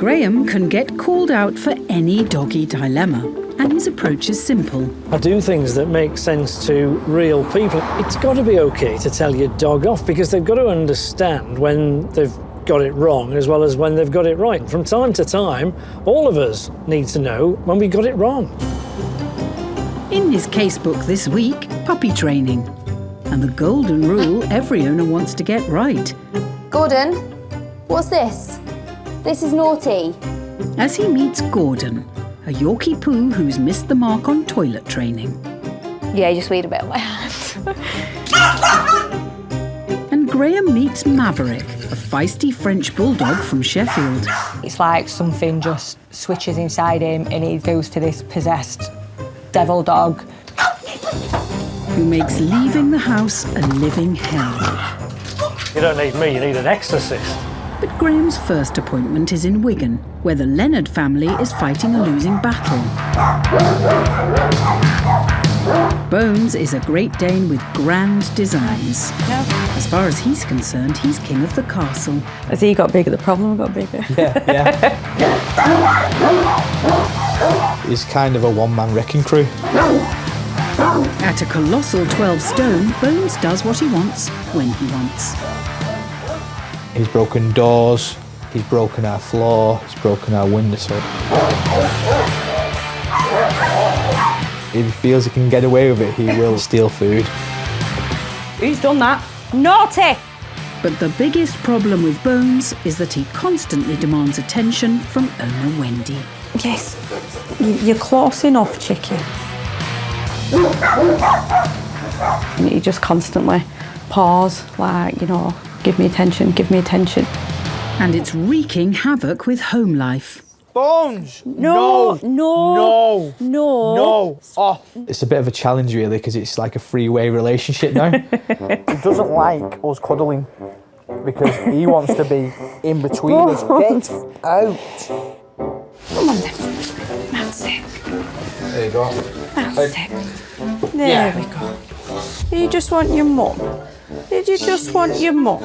Graham can get called out for any doggy dilemma, and his approach is simple. I do things that make sense to real people. It's got to be okay to tell your dog off, because they've got to understand when they've got it wrong as well as when they've got it right. From time to time, all of us need to know when we got it wrong. In his casebook this week, puppy training. And the golden rule every owner wants to get right. Gordon, what's this? This is naughty. As he meets Gordon, a Yorkie poo who's missed the mark on toilet training. Yeah, you just weed a bit on my hand. And Graham meets Maverick, a feisty French bulldog from Sheffield. It's like something just switches inside him and he goes to this possessed devil dog. Who makes leaving the house a living hell. You don't need me, you need an exorcist. But Graham's first appointment is in Wigan, where the Leonard family is fighting a losing battle. Bones is a Great Dane with grand designs. As far as he's concerned, he's king of the castle. Has he got bigger? The problem got bigger. Yeah. He's kind of a one-man wrecking crew. At a colossal 12 stone, Bones does what he wants, when he wants. He's broken doors, he's broken our floor, he's broken our windowsill. If he feels he can get away with it, he will steal food. Who's done that? Naughty! But the biggest problem with Bones is that he constantly demands attention from owner Wendy. Yes, you're close enough, Chicky. And he just constantly paws, like, you know, give me attention, give me attention. And it's wreaking havoc with home life. Bones! No! Off! It's a bit of a challenge, really, because it's like a three-way relationship now. He doesn't like us cuddling because he wants to be in between us. Get out! Come on then. That's it. There you go. That's it. There we go. You just want your mum. Did you just want your mum?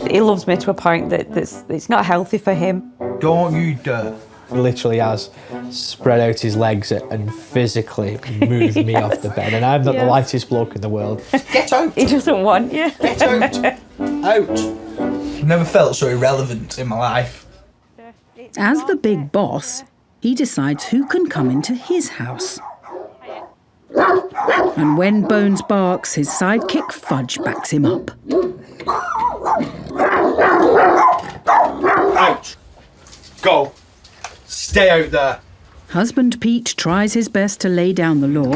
He loves me to a point that it's not healthy for him. Don't you dare. He literally has spread out his legs and physically moved me off the bed, and I'm not the lightest bloke in the world. Get out! He doesn't want you. Get out! Out! I've never felt so irrelevant in my life. As the big boss, he decides who can come into his house. And when Bones barks, his sidekick Fudge backs him up. Out! Go! Stay out there! Husband Pete tries his best to lay down the law,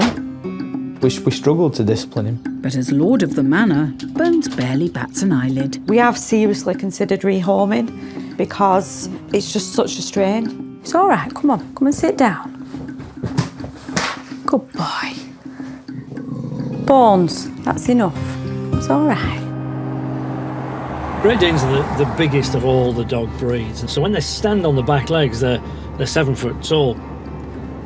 We struggled to discipline him. but as Lord of the Manor, Bones barely bats an eyelid. We have seriously considered rehoming because it's just such a strain. It's all right, come on, come and sit down. Good boy. Bones, that's enough. It's all right. Great Danes are the biggest of all the dog breeds, and so when they stand on the back legs, they're 7 foot tall.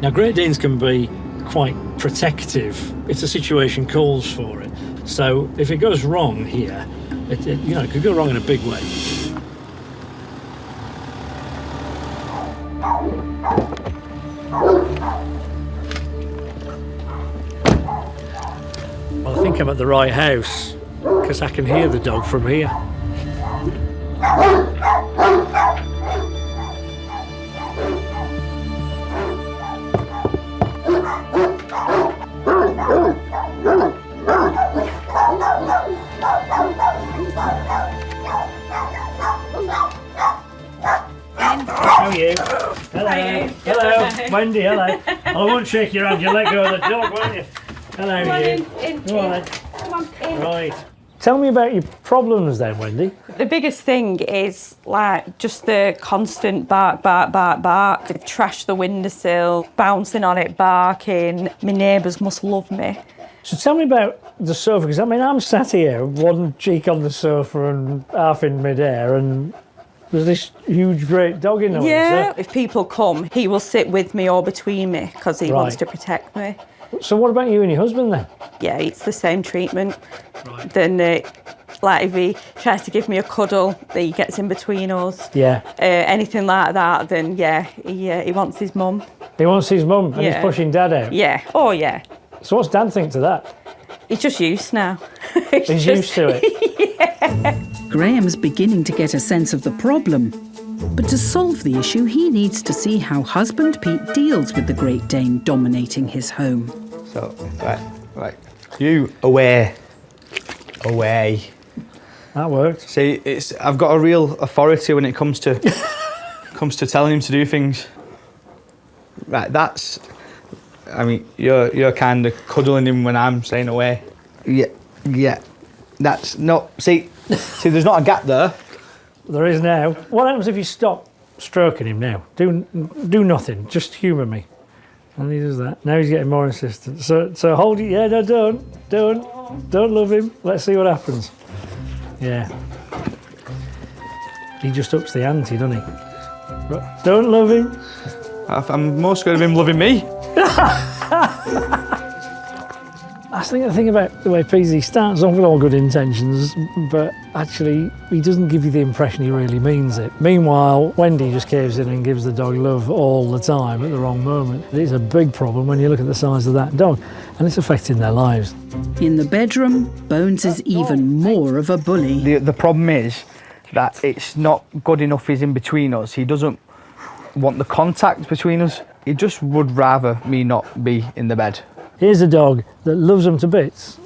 Now, Great Danes can be quite protective if the situation calls for it. So if it goes wrong here, it could go wrong in a big way. Well, I think I'm at the right house, because I can hear the dog from here. How are you? Hello. Hello. Wendy, hello. I won't shake your hand, you'll let go of the dog, won't you? Hello, you. Go on then. Come on, in. Right. Tell me about your problems then, Wendy. The biggest thing is like just the constant bark. They've trashed the windowsill, bouncing on it, barking. My neighbours must love me. So tell me about the sofa, because I'm sat here, one cheek on the sofa and half in midair, and there's this huge great dog in the Yeah, if people come, he will sit with me or between me because he wants to protect me. So what about you and your husband then? Yeah, it's the same treatment. Right. Then Like if he tries to give me a cuddle, he gets in between us. Yeah. Anything like that, then yeah, he wants his mum. He wants his mum and he's Yeah. pushing Dad out. Yeah. Oh yeah. So what's Dad think to that? He's just used now. He's used to it. Graham's beginning to get a sense of the problem. But to solve the issue, he needs to see how husband Pete deals with the Great Dane dominating his home. So, right. You away. That worked. See, I've got a real authority when it comes to telling him to do things. Right, you're kind of cuddling him when I'm saying away. Yeah. That's not. See, there's not a gap there. There is now. What happens if you stop stroking him now? Do nothing. Just humour me. And he does that. Now he's getting more insistent. So hold it. Yeah, no, don't love him. Let's see what happens. Yeah. He just ups the ante, doesn't he? But don't love him. I'm more scared of him loving me. I think the thing about the way Peasy starts off with all good intentions, but actually he doesn't give you the impression he really means it. Meanwhile, Wendy just caves in and gives the dog love all the time at the wrong moment. It's a big problem when you look at the size of that dog, and it's affecting their lives. In the bedroom, Bones is even more of a bully. The problem is that it's not good enough he's in between us. He doesn't want the contact between us. He just would rather me not be in the bed. Here's a dog that loves them to bits,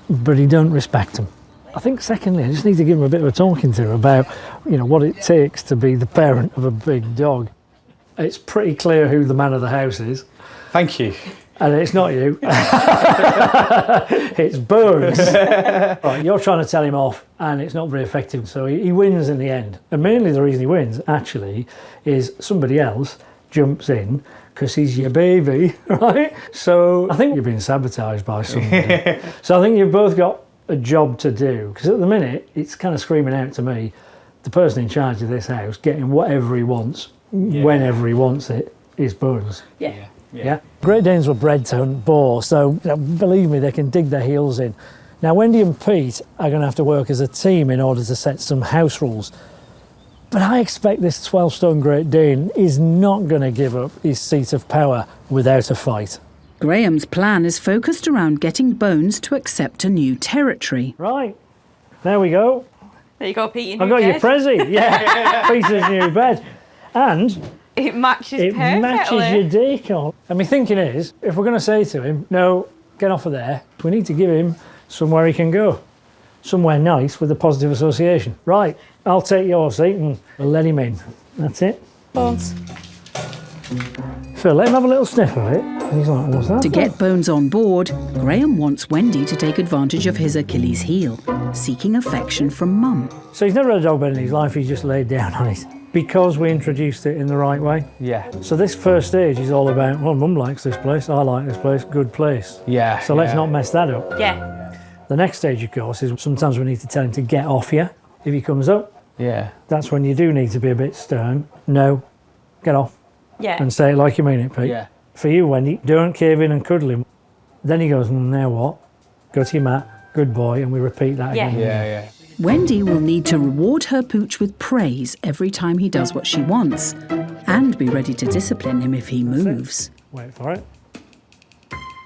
but he don't respect them. I think secondly, I just need to give him a bit of a talking to about, what it takes to be the parent of a big dog. It's pretty clear who the man of the house is. Thank you. And it's not you. It's Bones. Right, you're trying to tell him off, and it's not very effective. So he wins in the end. And mainly the reason he wins, actually, is somebody else jumps in because he's your baby, right? So I think you're being sabotaged by somebody. So I think you've both got a job to do. Because at the minute, it's kind of screaming out to me, the person in charge of this house, getting whatever he wants, whenever he wants it, is Bones. Yeah. Great Danes were bred to hunt boar, so believe me, they can dig their heels in. Now, Wendy and Pete are going to have to work as a team in order to set some house rules. But I expect this 12-stone Great Dane is not going to give up his seat of power without a fight. Graham's plan is focused around getting Bones to accept a new territory. Right, there we go. There you go, Pete. I got your Prezi. Yeah, Peter's new bed. And It matches perfectly. matches your decor. And my thinking is, if we're going to say to him, no, get off of there, we need to give him somewhere he can go. Somewhere nice with a positive association. Right, I'll take your seat and we'll let him in. That's it. Bones. Phil, let him have a little sniff of it. And he's like, what's that? To get Bones on board, Graham wants Wendy to take advantage of his Achilles heel, seeking affection from Mum. So he's never had a dog bed in his life, he's just laid down on it. Because we introduced it in the right way. Yeah. So this first stage is all about, well, Mum likes this place, I like this place, good place. Yeah. So let's not mess that up. Yeah. The next stage, of course, is sometimes we need to tell him to get off you. If he comes up, Yeah. that's when you do need to be a bit stern. No, get off. Yeah. And say it like you mean it, Pete. Yeah. For you, Wendy, don't cave in and cuddle him. Then he goes, now what? Go to your mat, good boy, and we repeat that Yeah. again. Yeah. Wendy will need to reward her pooch with praise every time he does what she wants, and be ready to discipline him if he moves. Wait for it.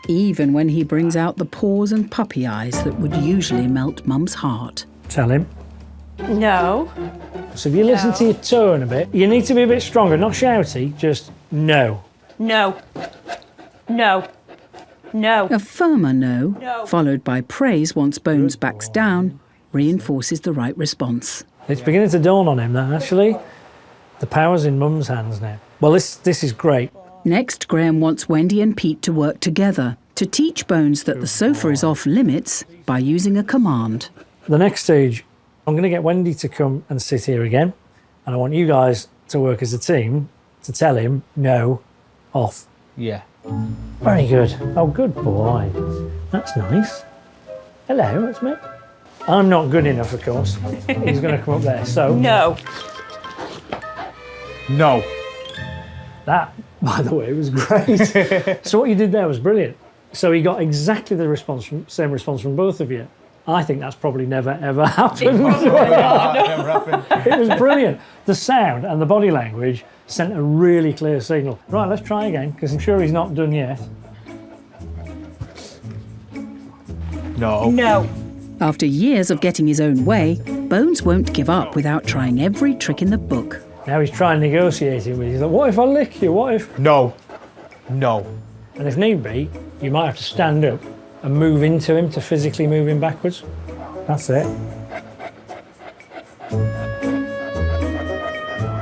Even when he brings out the paws and puppy eyes that would usually melt Mum's heart. Tell him. No. So if you listen to your tone a bit, you need to be a bit stronger, not shouty, just no. No. No. No. A firmer no, followed by praise once Bones backs down, reinforces the right response. It's beginning to dawn on him that actually the power's in Mum's hands now. Well, this is great. Next, Graham wants Wendy and Pete to work together to teach Bones that the sofa is off limits by using a command. The next stage, I'm going to get Wendy to come and sit here again, and I want you guys to work as a team to tell him no, off. Yeah. Very good. Oh, good boy. That's nice. Hello, it's me. I'm not good enough, of course. He's going to come up there. So No. No. that, by the way, was great. So what you did there was brilliant. So he got exactly the same response from both of you. I think that's probably never ever happened. Never happened. It was brilliant. The sound and the body language sent a really clear signal. Right, let's try again, because I'm sure he's not done yet. No. No. After years of getting his own way, Bones won't give up without trying every trick in the book. Now he's trying negotiating with you. He's like, what if I lick you? What if? No. No. And if need be, you might have to stand up and move into him to physically move him backwards. That's it.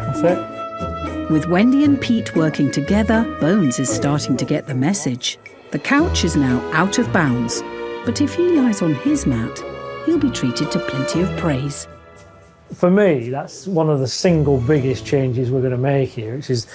That's it. With Wendy and Pete working together, Bones is starting to get the message. The couch is now out of bounds, but if he lies on his mat, he'll be treated to plenty of praise. For me, that's one of the single biggest changes we're going to make here, is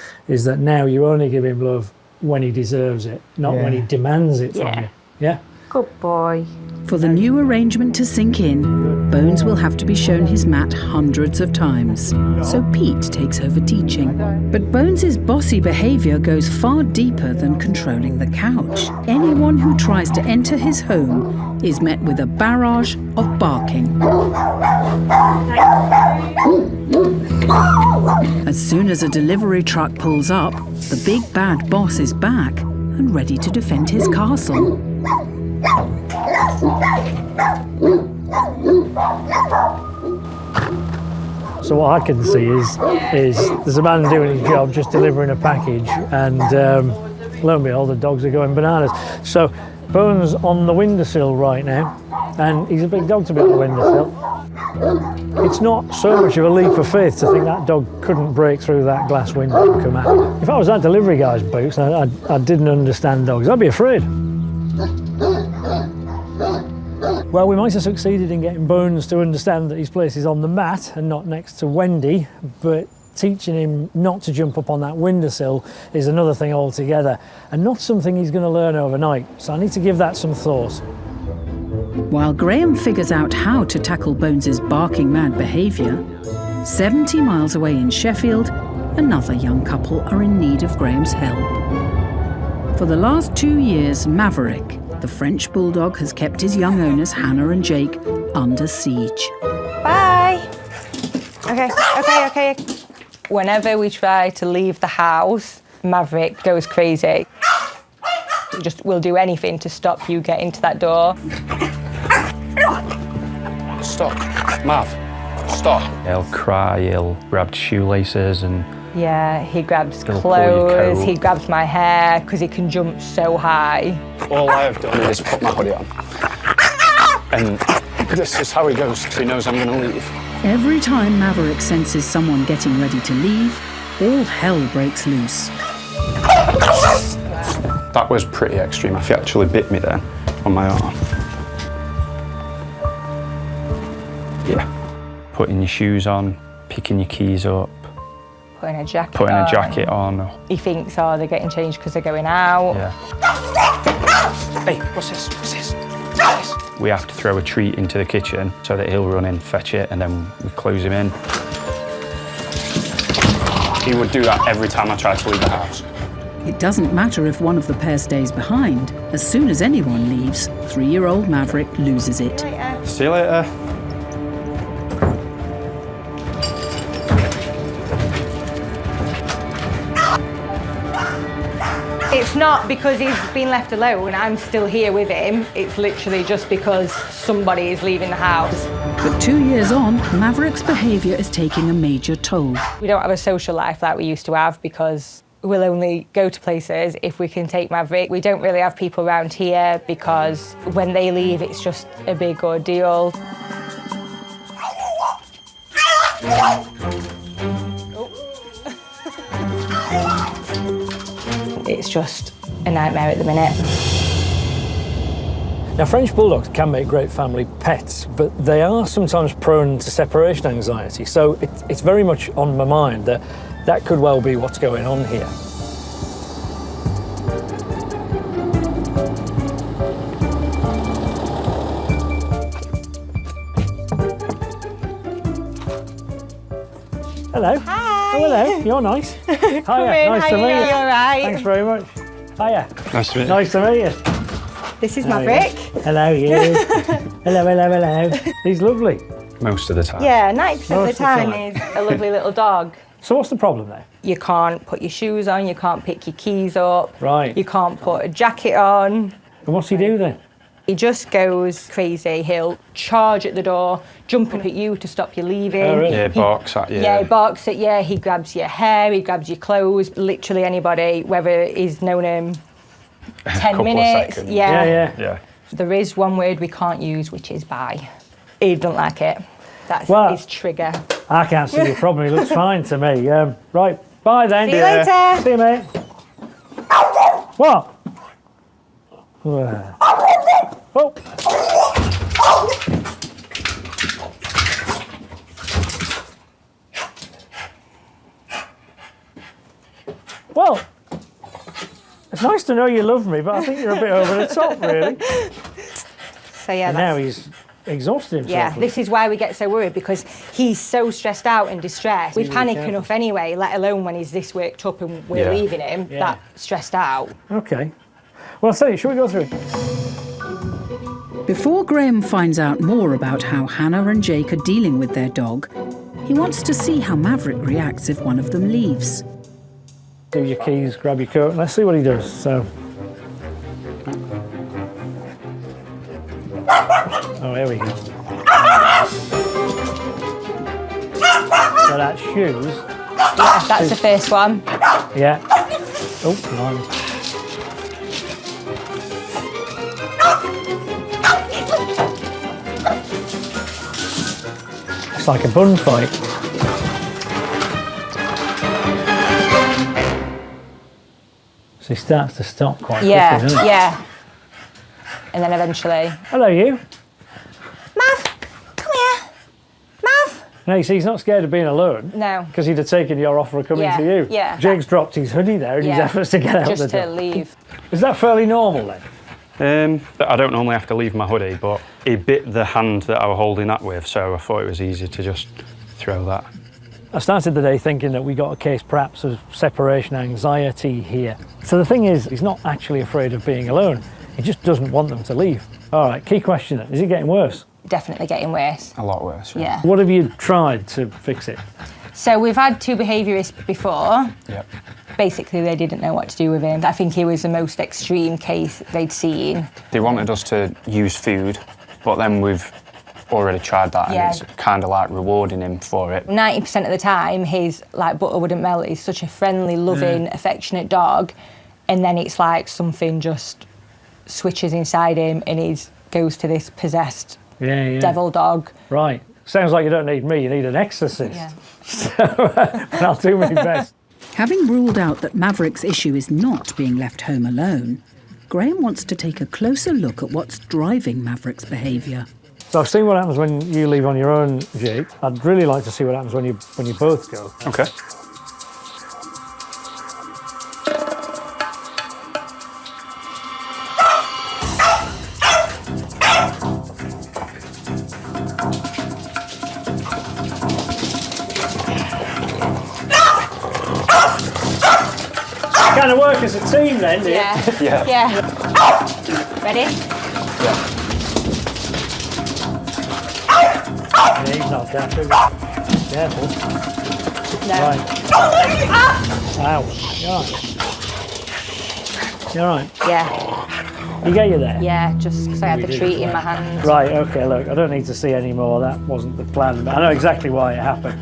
that now you only give him love when he deserves it, not when he demands it from you. Yeah? Good boy. For the new arrangement to sink in, Bones will have to be shown his mat hundreds of times. So Pete takes over teaching. But Bones's bossy behaviour goes far deeper than controlling the couch. Anyone who tries to enter his home is met with a barrage of barking. As soon as a delivery truck pulls up, the big bad boss is back and ready to defend his castle. So what I can see is there's a man doing his job, just delivering a package, and lo and behold, the dogs are going bananas. So Bones on the windowsill right now, and he's a big dog to be on the windowsill. It's not so much of a leap of faith to think that dog couldn't break through that glass window and come out. If I was that delivery guy's boots and I didn't understand dogs, I'd be afraid. Well, we might have succeeded in getting Bones to understand that his place is on the mat and not next to Wendy, but teaching him not to jump up on that windowsill is another thing altogether, and not something he's going to learn overnight, so I need to give that some thought. While Graham figures out how to tackle Bones's barking mad behaviour, 70 miles away in Sheffield, another young couple are in need of Graham's help. For the last 2 years, Maverick, the French bulldog, has kept his young owners, Hannah and Jake, under siege. Bye. Okay. Whenever we try to leave the house, Maverick goes crazy. We'll do anything to stop you getting to that door. Stop. Mav, stop. He'll cry, he'll grab shoelaces and... Yeah, he grabs He'll pull your clothes, coat. he grabs my hair because he can jump so high. All I have done is put my hoodie on. And this is how he goes. He knows I'm going to leave. Every time Maverick senses someone getting ready to leave, all hell breaks loose. That was pretty extreme. He actually bit me then on my arm. Yeah. Putting your shoes on, picking your keys up, Putting a jacket putting on. a jacket on. He thinks, oh, they're getting changed because they're going out. Yeah. Hey, what's this? What's this? We have to throw a treat into the kitchen so that he'll run in, fetch it, and then we close him in. He would do that every time I tried to leave the house. It doesn't matter if one of the pair stays behind. As soon as anyone leaves, 3-year-old Maverick loses it. See you later. It's not because he's been left alone, I'm still here with him. It's literally just because somebody is leaving the house. But 2 years on, Maverick's behaviour is taking a major toll. We don't have a social life like we used to have because we'll only go to places if we can take Maverick. We don't really have people around here because when they leave, it's just a big ordeal. It's just a nightmare at the minute. Now, French bulldogs can make great family pets, but they are sometimes prone to separation anxiety, so it's very much on my mind that that could well be what's going on here. Hello. Hi. Oh, hello. You're nice. Hiya. Come in. Nice How to you meet doing? you. You all right? Thanks very much. Hiya. Nice to meet you. Nice to meet you. This is Maverick. Hello, you. hello. He's lovely. Most of the time. Yeah, 90% of the Most of the time time. is a lovely little dog. So what's the problem there? You can't put your shoes on, you can't pick your keys up. Right. You can't put a jacket on. And what's he do then? He just goes crazy. He'll charge at the door, jump up at you to stop you leaving. Oh, really? Yeah, barks at you. Yeah, he barks at you, he grabs your hair, he grabs your clothes, literally anybody, whether he's known him 10 Couple of minutes. seconds. Yeah. There is one word we can't use, which is bye. He doesn't like it. That's Well, his trigger. I can't see the problem. He looks fine to me. Right, bye then. See you later. See you, mate. What? Oh. Well, it's nice to know you love me, but I think you're a bit over the top, really. So yeah, And now he's exhausted himself. yeah, this is why we get so worried, because he's so stressed out and distressed. We panic careful. enough anyway, let alone when he's this worked up and we're Yeah. leaving him, Yeah. that stressed out. Okay. Well, so shall we go through? Before Graham finds out more about how Hannah and Jake are dealing with their dog, he wants to see how Maverick reacts if one of them leaves. Do your keys, grab your coat, and let's see what he does. So. Oh, here we go. So that's shoes. Yeah, that's the first one. Yeah. Oh, blimey. It's like a bun fight. So he starts to stop quite quickly, doesn't he? Yeah. And then eventually, Hello, you. Mav, come here. Mav. Now, you see, he's not scared of being alone. No. Because he'd have taken your offer of coming Yeah, to you. yeah. Jake's dropped his hoodie there in his Yeah. efforts to get out Just the to door. leave. Is that fairly normal then? I don't normally have to leave my hoodie, but he bit the hand that I was holding that with, so I thought it was easy to just throw that. I started the day thinking that we got a case perhaps of separation anxiety here. So the thing is, he's not actually afraid of being alone. He just doesn't want them to leave. All right, key question then. Is it getting worse? Definitely getting worse. A lot worse. Yeah. What have you tried to fix it? So we've had 2 behaviourists before. Yep. Basically, they didn't know what to do with him. I think he was the most extreme case they'd seen. They wanted us to use food, but then we've already tried that, Yeah. and it's kind of like rewarding him for it. 90% of the time, his like butter wouldn't melt. He's such a friendly, loving, affectionate dog, and then it's like something just switches inside him, and he goes to this possessed Yeah. devil dog. Right. Sounds like you don't need me, you need an exorcist. Yeah. But I'll do my best. Having ruled out that Maverick's issue is not being left home alone, Graham wants to take a closer look at what's driving Maverick's behaviour. So I've seen what happens when you leave on your own, Jake. I'd really like to see what happens when you both go. Okay. Kind of work as a team then, do you? Yeah. Yeah. Yeah. Ready? Yeah, he's not daft, is he? Careful. No. Right. Ow. You're all right. Yeah. You get you there? Yeah. Just because I had the treat in my hand. Right, okay, look, I don't need to see any more. That wasn't the plan, but I know exactly why it happened.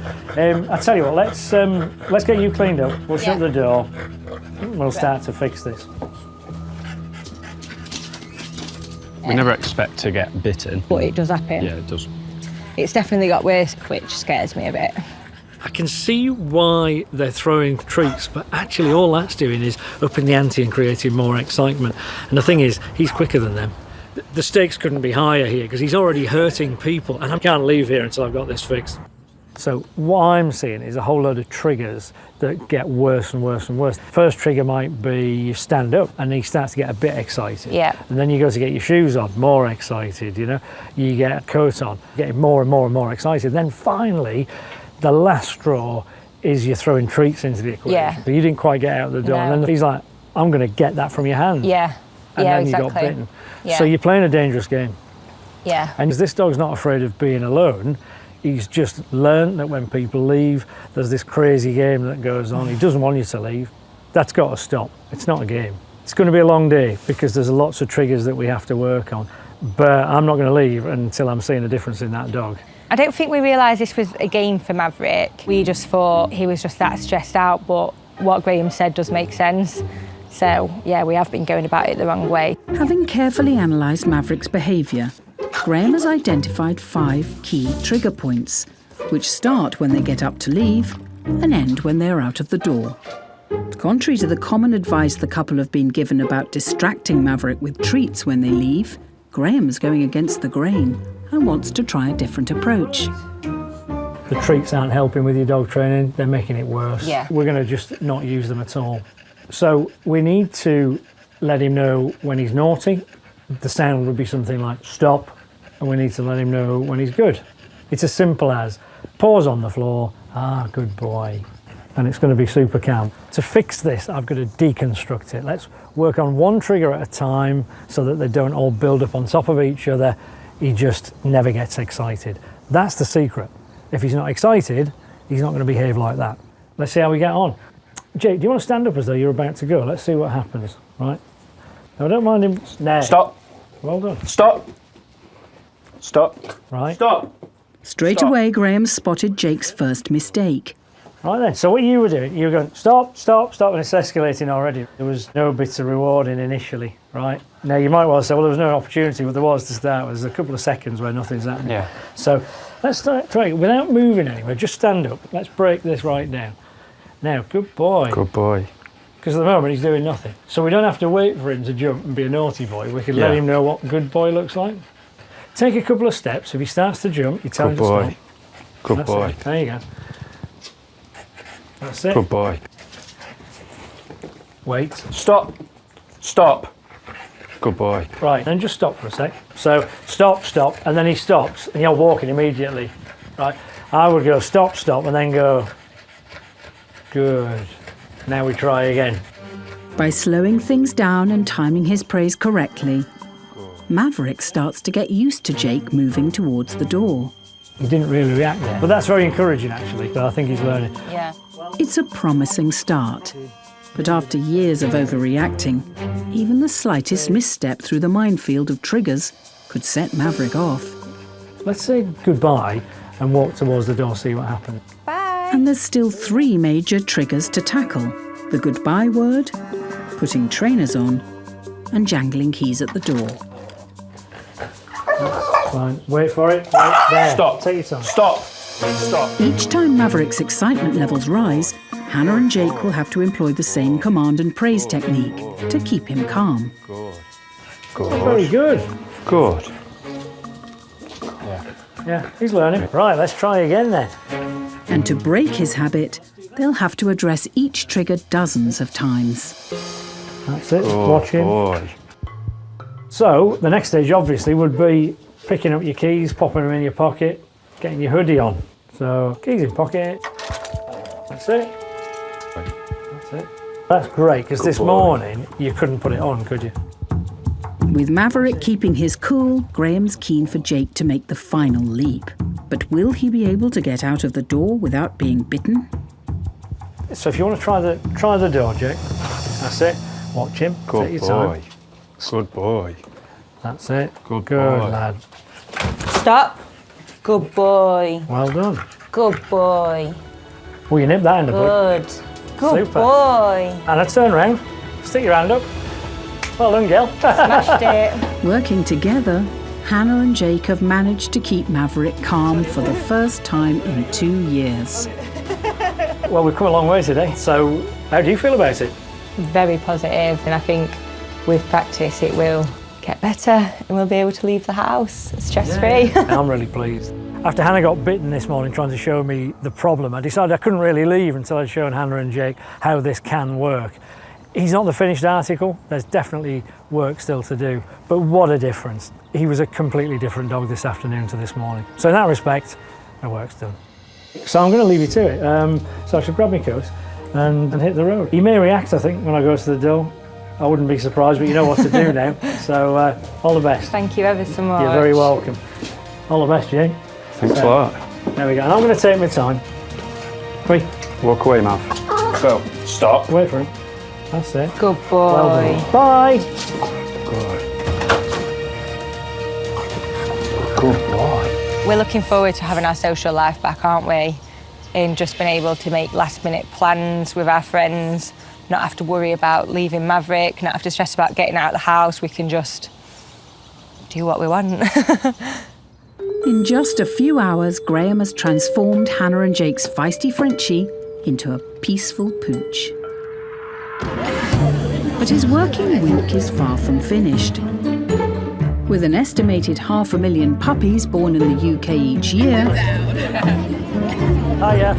I tell you what, let's get you cleaned up. We'll shut Yeah. the door. We'll start to fix this. We never expect to get bitten. But it does happen. Yeah, it does. It's definitely got worse, which scares me a bit. I can see why they're throwing treats, but actually all that's doing is upping the ante and creating more excitement. And the thing is, he's quicker than them. The stakes couldn't be higher here because he's already hurting people, and I can't leave here until I've got this fixed. So what I'm seeing is a whole load of triggers that get worse and worse and worse. First trigger might be you stand up and he starts to get a bit excited. Yeah. And then you go to get your shoes on, more excited, you know. You get a coat on, getting more and more and more excited. Then finally, the last straw is you're throwing treats into the equation. Yeah. But you didn't quite get out the door. No. And then he's like, I'm going to get that from your hand. Yeah. and Yeah, then you got exactly. bitten. Yeah. So you're playing a dangerous game. Yeah. And this dog's not afraid of being alone. He's just learned that when people leave, there's this crazy game that goes on. He doesn't want you to leave. That's got to stop. It's not a game. It's going to be a long day because there's lots of triggers that we have to work on. But I'm not going to leave until I'm seeing a difference in that dog. I don't think we realised this was a game for Maverick. We just thought he was just that stressed out, but what Graham said does make sense. So, yeah, we have been going about it the wrong way. Having carefully analysed Maverick's behaviour, Graham has identified 5 key trigger points, which start when they get up to leave and end when they're out of the door. Contrary to the common advice the couple have been given about distracting Maverick with treats when they leave, Graham's going against the grain and wants to try a different approach. The treats aren't helping with your dog training, they're making it worse. Yeah. We're going to just not use them at all. So we need to let him know when he's naughty. The sound would be something like stop, and we need to let him know when he's good. It's as simple as paws on the floor, ah, good boy. And it's going to be super calm. To fix this, I've got to deconstruct it. Let's work on one trigger at a time so that they don't all build up on top of each other. He just never gets excited. That's the secret. If he's not excited, he's not going to behave like that. Let's see how we get on. Jake, do you want to stand up as though you're about to go? Let's see what happens, right? Now, I don't mind him. There. Stop. Well done. Stop. Stop. Right. Stop. Straight Stop. away, Graham spotted Jake's first mistake. Right then, so what you were doing, you were going, stop, stop, stop, and it's escalating already. There was no bits of rewarding initially, right? Now you might well say, well, there was no opportunity, but there was to start. There's a couple of seconds where nothing's happening. Yeah. So let's try it without moving anywhere, just stand up. Let's break this right down. Now, good boy. Good boy. Because at the moment he's doing nothing. So we don't have to wait for him to jump and be a naughty boy. We can let Yeah. him know what good boy looks like. Take a couple of steps. If he starts to jump, you tell him Good to boy. stop. Good That's boy. it. There you go. That's it. Good boy. Wait. Stop. Stop. Good boy. Right, then just stop for a sec. So stop, stop, and then he stops, and you're walking immediately. Right, I would go stop, stop, and then go. Good. Now we try again. By slowing things down and timing his praise correctly, Maverick starts to get used to Jake moving towards the door. He didn't really react there, but that's very encouraging actually. So I think he's learning. Yeah. It's a promising start. But after years of overreacting, even the slightest misstep through the minefield of triggers could set Maverick off. Let's say goodbye and walk towards the door, see what happens. Bye. And there's still 3 major triggers to tackle: the goodbye word, putting trainers on, and jangling keys at the door. Fine. Wait for it. Wait. There. Stop. Take your time. Stop. Stop. Each time Maverick's excitement levels rise, Hannah and Jake will have to employ the same command and praise technique to keep him calm. Good. Very good. Good. Yeah, he's learning. Right, let's try again then. And to break his habit, they'll have to address each trigger dozens of times. That's it. Good Watch him. boy. So the next stage obviously would be picking up your keys, popping them in your pocket, getting your hoodie on. So keys in pocket. That's it. That's it. That's great because this boy. morning you couldn't put it on, could you? With Maverick keeping his cool, Graham's keen for Jake to make the final leap. But will he be able to get out of the door without being bitten? So if you want to try the door, Jake. That's it. Watch him. Good Take your time. boy. Good boy. That's it. Good Good boy. lad. Stop. Good boy. Well done. Good boy. Well, you nipped that in the bud. Good. Good Super. boy. And I turn round. Stick your hand up. Well done, girl. Smashed it. Working together, Hannah and Jake have managed to keep Maverick calm for the first time in 2 years. Well, we've come a long way today. So how do you feel about it? Very positive, and I think with practice it will get better and we'll be able to leave the house stress-free. I'm really pleased. After Hannah got bitten this morning trying to show me the problem, I decided I couldn't really leave until I'd shown Hannah and Jake how this can work. He's not the finished article, there's definitely work still to do, but what a difference. He was a completely different dog this afternoon to this morning. So in that respect, the work's done. So I'm going to leave you to it. So I should grab my coat and hit the road. He may react, I think, when I go to the door. I wouldn't be surprised, but you know what to do now. So all the best. Thank you ever so much. You're very welcome. All the best, Jane. Thanks a lot. There we go. And I'm going to take my time. Quick, Walk away, Mav. So, stop. wait for him. That's it. Good boy. Well done. Bye. Good. Good boy. We're looking forward to having our social life back, aren't we? In just being able to make last-minute plans with our friends, not have to worry about leaving Maverick, not have to stress about getting out of the house. We can just do what we want. In just a few hours, Graham has transformed Hannah and Jake's feisty Frenchie into a peaceful pooch. But his working week is far from finished. With an estimated 500,000 puppies born in the UK each year, Hiya.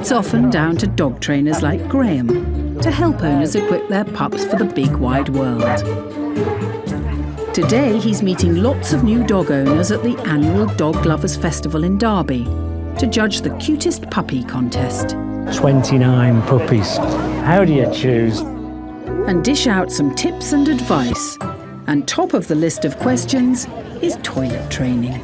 it's often down to dog trainers like Graham to help owners equip their pups for the big wide world. Today, he's meeting lots of new dog owners at the annual Dog Lovers Festival in Derby to judge the cutest puppy contest 29 puppies. How do you choose? and dish out some tips and advice. And top of the list of questions is toilet training.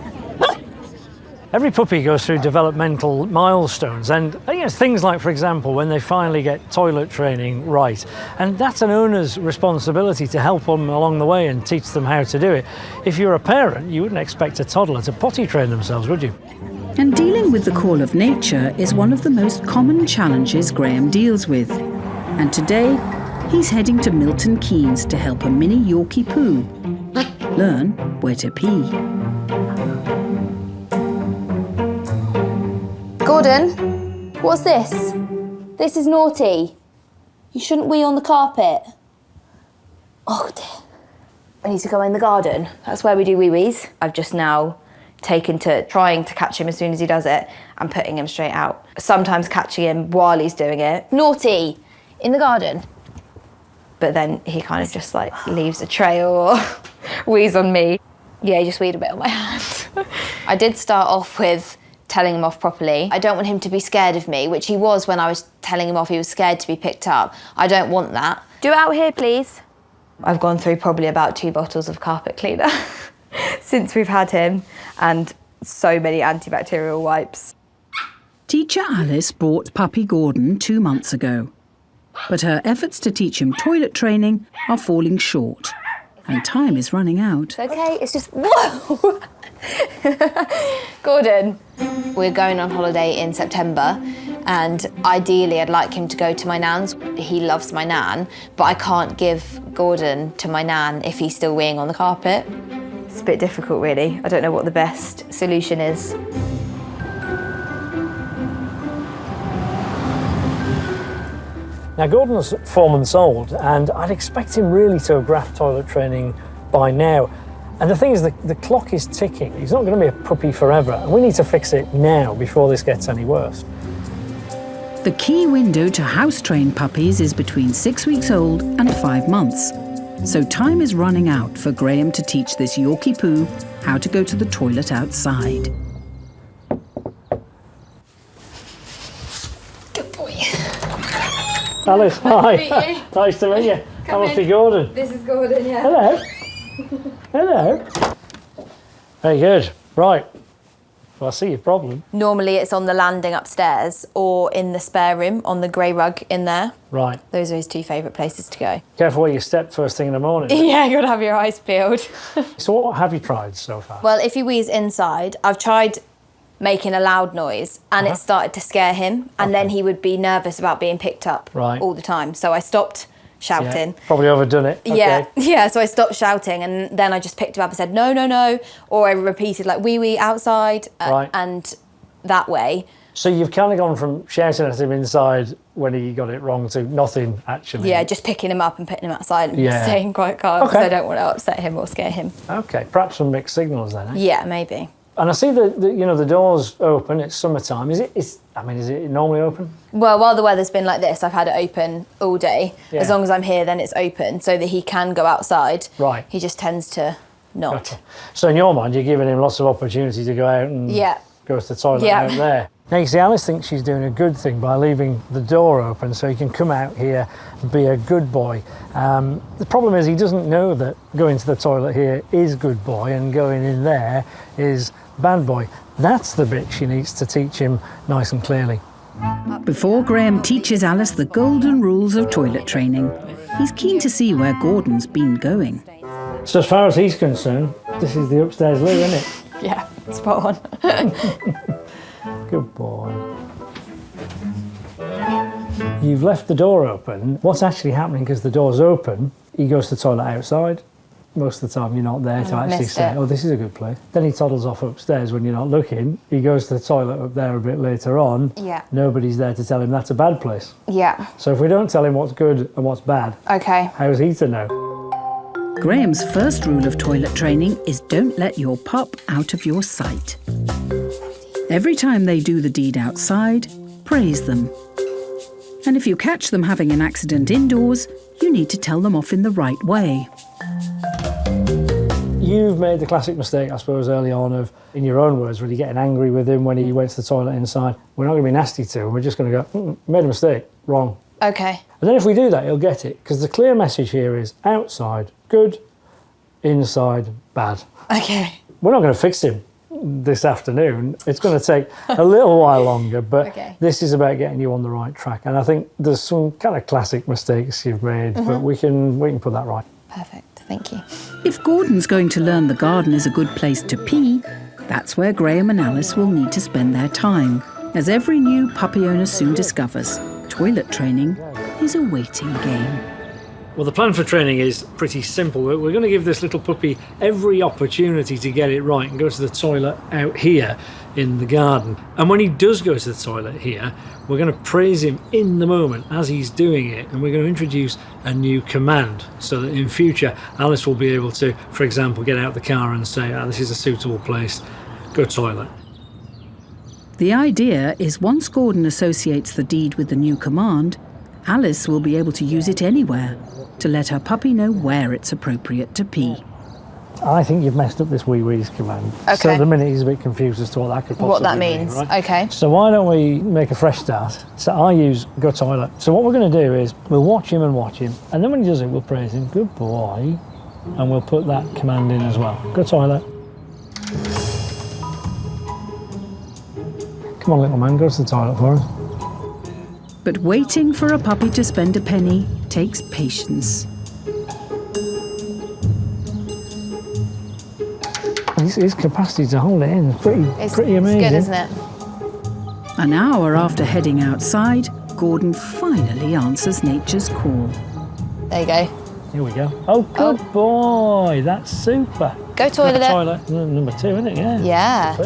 Every puppy goes through developmental milestones, and things like, for example, when they finally get toilet training right. And that's an owner's responsibility to help them along the way and teach them how to do it. If you're a parent, you wouldn't expect a toddler to potty train themselves, would you? And dealing with the call of nature is one of the most common challenges Graham deals with. And today, he's heading to Milton Keynes to help a mini Yorkie poo learn where to pee. Gordon, what's this? This is naughty. You shouldn't wee on the carpet. Oh dear. I need to go in the garden. That's where we do wee-wees. I've just now taken to trying to catch him as soon as he does it and putting him straight out. Sometimes catching him while he's doing it. Naughty! In the garden. But then he kind of just like leaves a trail or wheeze on me. Yeah, he just weed a bit on my hand. I did start off with telling him off properly. I don't want him to be scared of me, which he was when I was telling him off. He was scared to be picked up. I don't want that. Do it out here, please. I've gone through probably about 2 bottles of carpet cleaner since we've had him, and so many antibacterial wipes. Teacher Alice brought puppy Gordon 2 months ago. But her efforts to teach him toilet training are falling short, and time is running out. It's okay, it's just, whoa! Gordon, we're going on holiday in September, and ideally I'd like him to go to my nan's. He loves my nan, but I can't give Gordon to my nan if he's still weeing on the carpet. It's a bit difficult, really. I don't know what the best solution is. Now, Gordon's 4 months old, and I'd expect him really to have grasped toilet training by now. And the thing is, the clock is ticking. He's not going to be a puppy forever, and we need to fix it now before this gets any worse. The key window to house-train puppies is between 6 weeks old and 5 months. So time is running out for Graham to teach this Yorkie poo how to go to the toilet outside. Good boy. Alice, hi. Nice to meet you. That must be Gordon. This is Gordon, yeah. Hello. Hello. Very good. Right. Well, I see your problem. Normally it's on the landing upstairs or in the spare room on the grey rug in there. Right. Those are his 2 favourite places to go. Careful where you step first thing in the morning. Yeah, you gotta have your eyes peeled. So what have you tried so far? Well, if he wees inside, I've tried making a loud noise and it started to scare him, and then he would be nervous about being picked up all the time. So I stopped shouting. Yeah, probably overdone it. Okay. Yeah, so I stopped shouting, and then I just picked him up and said, no, no, no, or I repeated like wee outside, and that way. So you've kind of gone from shouting at him inside when he got it wrong to nothing, actually. Yeah, just picking him up and putting him outside and staying quite calm because I don't want to upset him or scare him. Okay, perhaps some mixed signals then, eh? Yeah, maybe. And I see the door's open, it's summertime. Is it normally open? Well, while the weather's been like this, I've had it open all day. Yeah. As long as I'm here, then it's open so that he can go outside. Right. He just tends to not. Gotcha. So in your mind, you're giving him lots of opportunity to go out and go to the toilet out there. Now you see, Alice thinks she's doing a good thing by leaving the door open so he can come out here and be a good boy. The problem is he doesn't know that going to the toilet here is good boy and going in there is bad boy. That's the bit she needs to teach him nice and clearly. Before Graham teaches Alice the golden rules of toilet training, he's keen to see where Gordon's been going. So as far as he's concerned, this is the upstairs loo, isn't it? Yeah, spot on. Good boy. You've left the door open. What's actually happening, because the door's open, he goes to the toilet outside. Most of the time you're not there to actually say, oh, this is a good place. Then he toddles off upstairs when you're not looking. He goes to the toilet up there a bit later on. Yeah. Nobody's there to tell him that's a bad place. Yeah. So if we don't tell him what's good and what's bad, Okay. how's he to know? Graham's first rule of toilet training is don't let your pup out of your sight. Every time they do the deed outside, praise them. And if you catch them having an accident indoors, you need to tell them off in the right way. You've made the classic mistake, I suppose, early on of, in your own words, really getting angry with him when he went to the toilet inside. We're not going to be nasty to him. We're just going to go, made a mistake, wrong. Okay. And then if we do that, he'll get it. Because the clear message here is outside, good, inside, bad. Okay. We're not going to fix him this afternoon. It's going to take a little while longer, but Okay. this is about getting you on the right track. And I think there's some kind of classic mistakes you've made, but we can put that right. Perfect. Thank you. If Gordon's going to learn the garden is a good place to pee, that's where Graham and Alice will need to spend their time. As every new puppy owner soon discovers, toilet training is a waiting game. Well, the plan for training is pretty simple. We're going to give this little puppy every opportunity to get it right and go to the toilet out here in the garden. And when he does go to the toilet here, we're going to praise him in the moment as he's doing it, and we're going to introduce a new command so that in future Alice will be able to, for example, get out the car and say, this is a suitable place, go toilet. The idea is once Gordon associates the deed with the new command, Alice will be able to use it anywhere to let her puppy know where it's appropriate to pee. I think you've messed up this wee-wee's command. Okay. So at the minute he's a bit confused as to what that could possibly What that mean, means. right? Okay. So why don't we make a fresh start? So I use go toilet. So what we're going to do is we'll watch him, and then when he does it, we'll praise him, good boy, and we'll put that command in as well. Go toilet. Come on, little man, go to the toilet for us. But waiting for a puppy to spend a penny takes patience. His capacity to hold it in is pretty amazing. It's good, isn't it? An hour after heading outside, Gordon finally answers nature's call. There you go. Here we go. Oh, good boy. That's super. Go toilet. Toilet. Number 2, isn't it? Yeah. Yeah.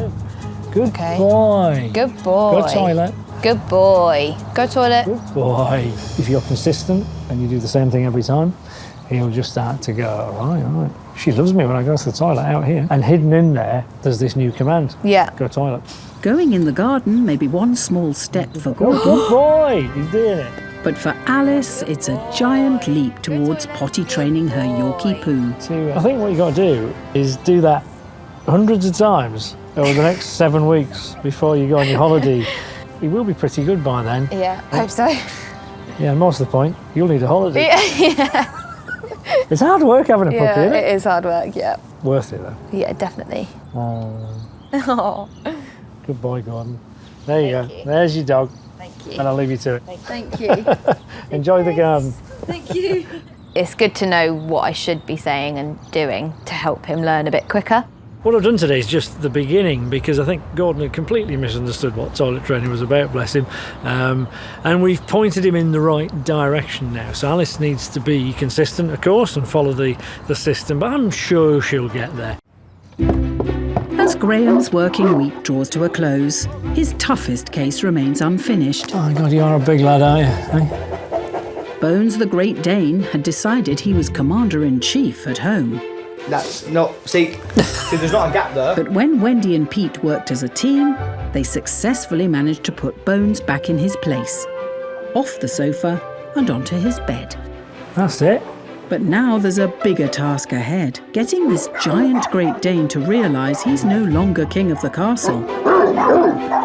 Good Okay. boy. Good boy. Go toilet. Good boy. Go toilet. Good boy. If you're consistent and you do the same thing every time, he'll just start to go, right. She loves me when I go to the toilet out here. And hidden in there, there's this new command. Yeah. Go toilet. Going in the garden may be one small step for Oh, Gordon, good boy. He's doing it. but for Alice, it's a giant leap towards potty training her Yorkie poo. I think what you got to do is do that hundreds of times over the next 7 weeks before you go on your holiday. He will be pretty good by then. Yeah. Hope so. Yeah, and most of the point, you'll need a holiday. Yeah. It's hard work having a puppy, Yeah, isn't it? it is hard work. Yeah. Worth it, though. Yeah, definitely. Oh, Oh. good boy, Gordon. There you go. There's your dog. Thank you. And I'll leave you to it. Thank you. Enjoy the garden. Thank you. It's good to know what I should be saying and doing to help him learn a bit quicker. What I've done today is just the beginning, because I think Gordon had completely misunderstood what toilet training was about, bless him. And we've pointed him in the right direction now. So Alice needs to be consistent, of course, and follow the system, but I'm sure she'll get there. As Graham's working week draws to a close, his toughest case remains unfinished. Oh, God, you are a big lad, are you? Eh? Bones the Great Dane had decided he was commander-in-chief at home. That's not, see, there's not a gap there. But when Wendy and Pete worked as a team, they successfully managed to put Bones back in his place, off the sofa and onto his bed. That's it. But now there's a bigger task ahead, getting this giant Great Dane to realise he's no longer king of the castle.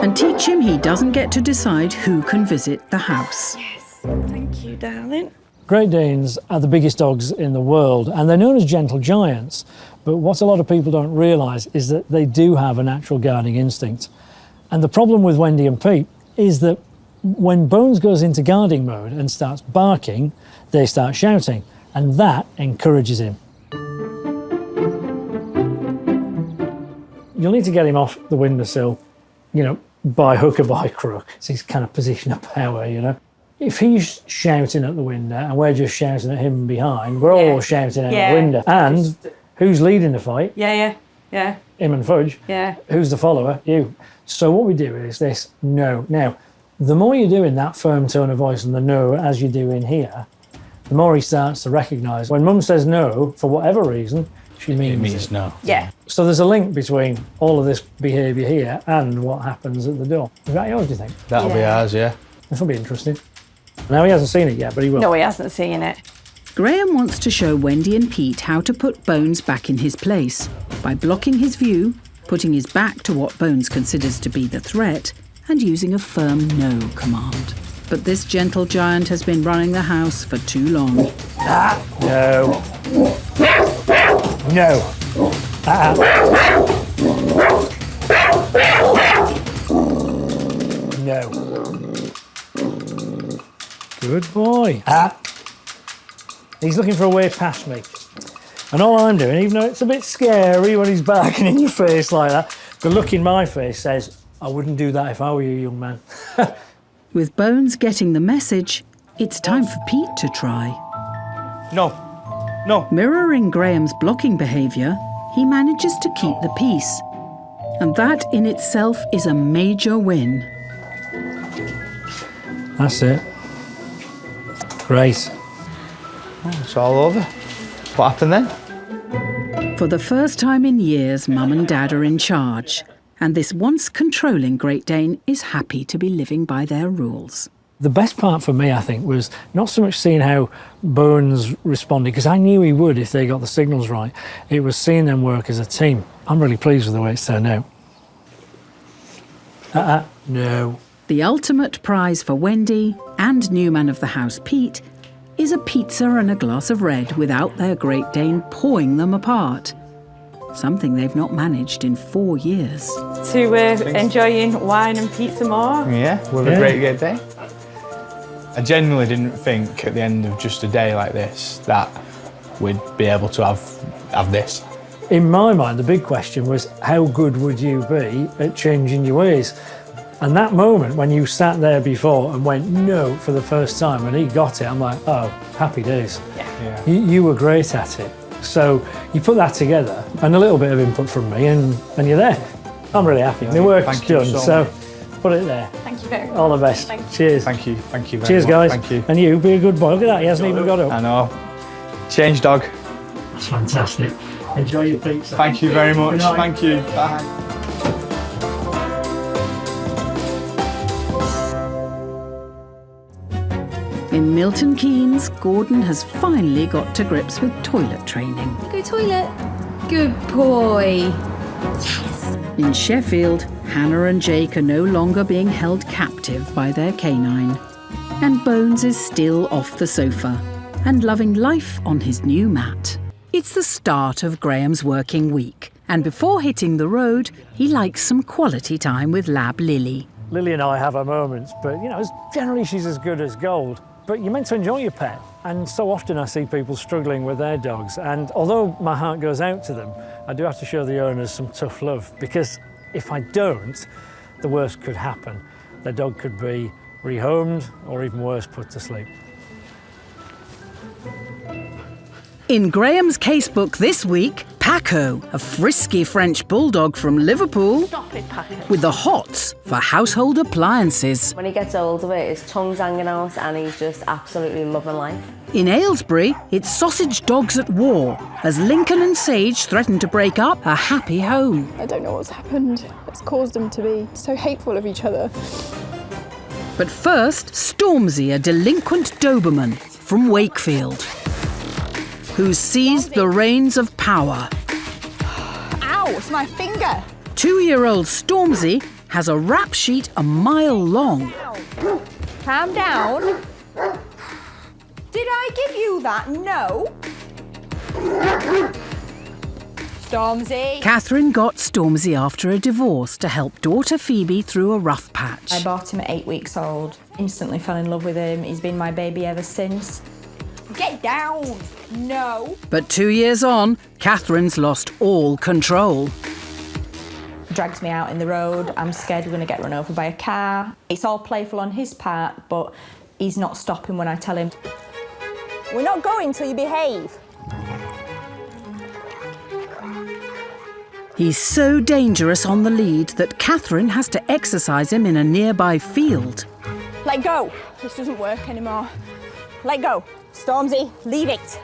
And teach him he doesn't get to decide who can visit the house. Thank you, darling. Great Danes are the biggest dogs in the world, and they're known as gentle giants. But what a lot of people don't realise is that they do have a natural guarding instinct. And the problem with Wendy and Pete is that when Bones goes into guarding mode and starts barking, they start shouting, and that encourages him. You'll need to get him off the windowsill, you know, by hook or by crook. It's his kind of position of power, you know. If he's shouting at the window and we're just shouting at him behind, we're all shouting at the window. And who's leading the fight? Yeah. Him and Fudge. Yeah. Who's the follower? You. So what we do is this, no. Now, the more you do in that firm tone of voice and the no as you do in here, the more he starts to recognise when Mum says no, for whatever reason, she means no. Yeah. So there's a link between all of this behaviour here and what happens at the door. Is that yours, do you think? That'll be ours, yeah. This will be interesting. Now, he hasn't seen it yet, but he will. No, he hasn't seen it. Graham wants to show Wendy and Pete how to put Bones back in his place by blocking his view, putting his back to what Bones considers to be the threat, and using a firm no command. But this gentle giant has been running the house for too long. No. No. No. Good boy. He's looking for a way past me. And all I'm doing, even though it's a bit scary when he's barking in your face like that, the look in my face says, I wouldn't do that if I were you, young man. With Bones getting the message, it's time for Pete to try. No. Mirroring Graham's blocking behaviour, he manages to keep the peace. And that in itself is a major win. That's it. Great. It's all over. What happened then? For the first time in years, Mum and Dad are in charge. And this once controlling Great Dane is happy to be living by their rules. The best part for me, I think, was not so much seeing how Bones responded, because I knew he would if they got the signals right. It was seeing them work as a team. I'm really pleased with the way it's turned out. No. The ultimate prize for Wendy and new man of the house Pete is a pizza and a glass of red without their Great Dane pawing them apart. Something they've not managed in 4 years. To enjoying wine and pizza more. Yeah, with a great day. I genuinely didn't think at the end of just a day like this that we'd be able to have this. In my mind, the big question was, how good would you be at changing your ways? And that moment when you sat there before and went no for the first time and he got it, I'm like, oh, happy days. Yeah. You were great at it. So you put that together and a little bit of input from me and you're there. I'm really happy. The work's done, so put it there. Thank you very much. All the best. Cheers. Thank you very Cheers, much. guys. Thank you. And you, be a good boy. Look at that, he hasn't even got up. I know. Change dog. That's fantastic. Enjoy your pizza. Thank you very much. Thank you. Bye. In Milton Keynes, Gordon has finally got to grips with toilet training. Go toilet. Good boy. In Sheffield, Hannah and Jake are no longer being held captive by their canine. And Bones is still off the sofa and loving life on his new mat. It's the start of Graham's working week. And before hitting the road, he likes some quality time with Lab Lily. Lily and I have our moments, but generally she's as good as gold. But you're meant to enjoy your pet. And so often I see people struggling with their dogs. And although my heart goes out to them, I do have to show the owners some tough love, because if I don't, the worst could happen. Their dog could be rehomed or even worse, put to sleep. In Graham's casebook this week, Paco, a frisky French bulldog from Liverpool, Stop it, Paco. with the hots for household appliances. When he gets older, his tongue's hanging out and he's just absolutely loving life. In Aylesbury, it's sausage dogs at war, as Lincoln and Sage threaten to break up a happy home. I don't know what's happened that's caused them to be so hateful of each other. But first, Stormzy, a delinquent Doberman from Wakefield. who's seized the reins of power. Ow, it's my finger. 2-year-old Stormzy has a rap sheet a mile long. Calm down. Did I give you that? No. Stormzy. Catherine got Stormzy after a divorce to help daughter Phoebe through a rough patch. I bought him at 8 weeks old. Instantly fell in love with him. He's been my baby ever since. Get down. No. But 2 years on, Catherine's lost all control. Drags me out in the road. I'm scared we're going to get run over by a car. It's all playful on his part, but he's not stopping when I tell him. We're not going till you behave. He's so dangerous on the lead that Catherine has to exercise him in a nearby field. Let go. This doesn't work anymore. Let go. Stormzy, leave it.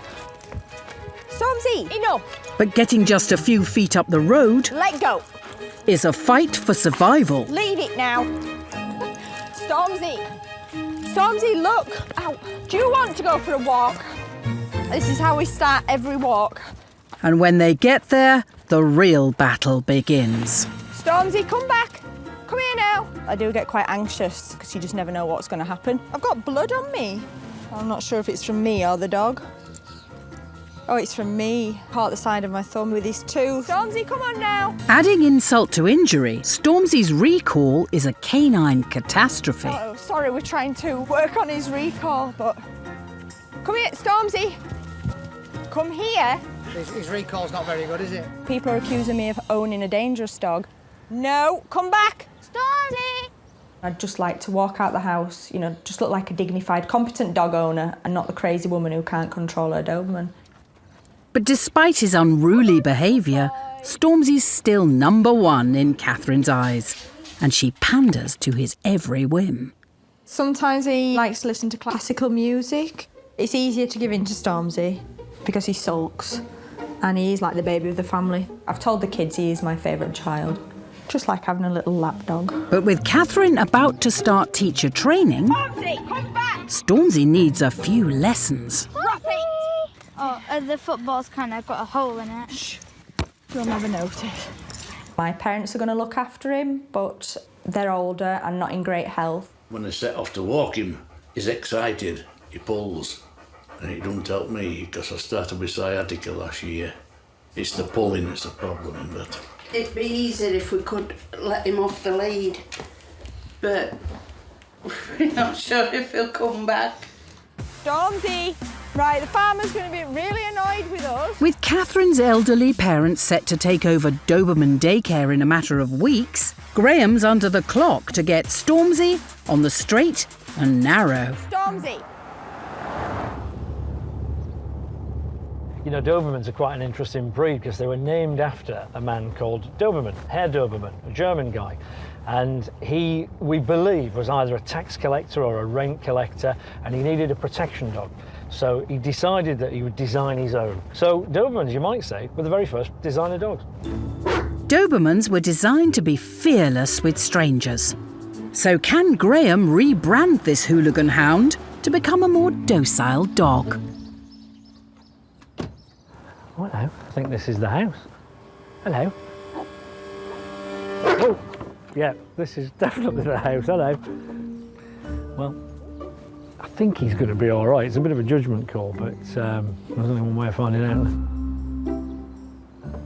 Stormzy, enough. But getting just a few feet up the road Let go. is a fight for survival. Leave it now. Stormzy. Stormzy, look. Ow. Do you want to go for a walk? This is how we start every walk. And when they get there, the real battle begins. Stormzy, come back. Come here now. I do get quite anxious because you just never know what's going to happen. I've got blood on me. I'm not sure if it's from me or the dog. Oh, it's from me. Caught the side of my thumb with his tooth. Stormzy, come on now. Adding insult to injury, Stormzy's recall is a canine catastrophe. Oh, sorry, we're trying to work on his recall, but... Come here, Stormzy. Come here. His recall's not very good, is it? People are accusing me of owning a dangerous dog. No, come back. Stormzy. I'd just like to walk out the house, you know, just look like a dignified, competent dog owner and not the crazy woman who can't control her Doberman. But despite his unruly behaviour, Stormzy's still #1 in Catherine's eyes, and she panders to his every whim. Sometimes he likes to listen to classical music. It's easier to give in to Stormzy because he sulks and he's like the baby of the family. I've told the kids he is my favourite child. Just like having a little lap dog. But with Catherine about to start teacher training, Stormzy, come back! Stormzy needs a few lessons. Oh, the football's kind of got a hole in it. Shh. You'll never notice. My parents are going to look after him, but they're older and not in great health. When I set off to walk him, he's excited, he pulls. And it don't help me because I started with sciatica last year. It's the pulling that's the problem, but... It'd be easier if we could let him off the lead, but we're not sure if he'll come back. Stormzy! Right, the farmer's going to be really annoyed with us. With Catherine's elderly parents set to take over Doberman daycare in a matter of weeks, Graham's under the clock to get Stormzy on the straight and narrow. Stormzy! You know, Dobermans are quite an interesting breed because they were named after a man called Doberman, Herr Doberman, a German guy. And he, we believe, was either a tax collector or a rent collector, and he needed a protection dog. So he decided that he would design his own. So Dobermans, you might say, were the very first designer dogs. Dobermans were designed to be fearless with strangers. So can Graham rebrand this hooligan hound to become a more docile dog? Hello, I think this is the house. Hello. Oh, yeah, this is definitely the house. Hello. Well, I think he's going to be all right. It's a bit of a judgment call, but there's only one way of finding out.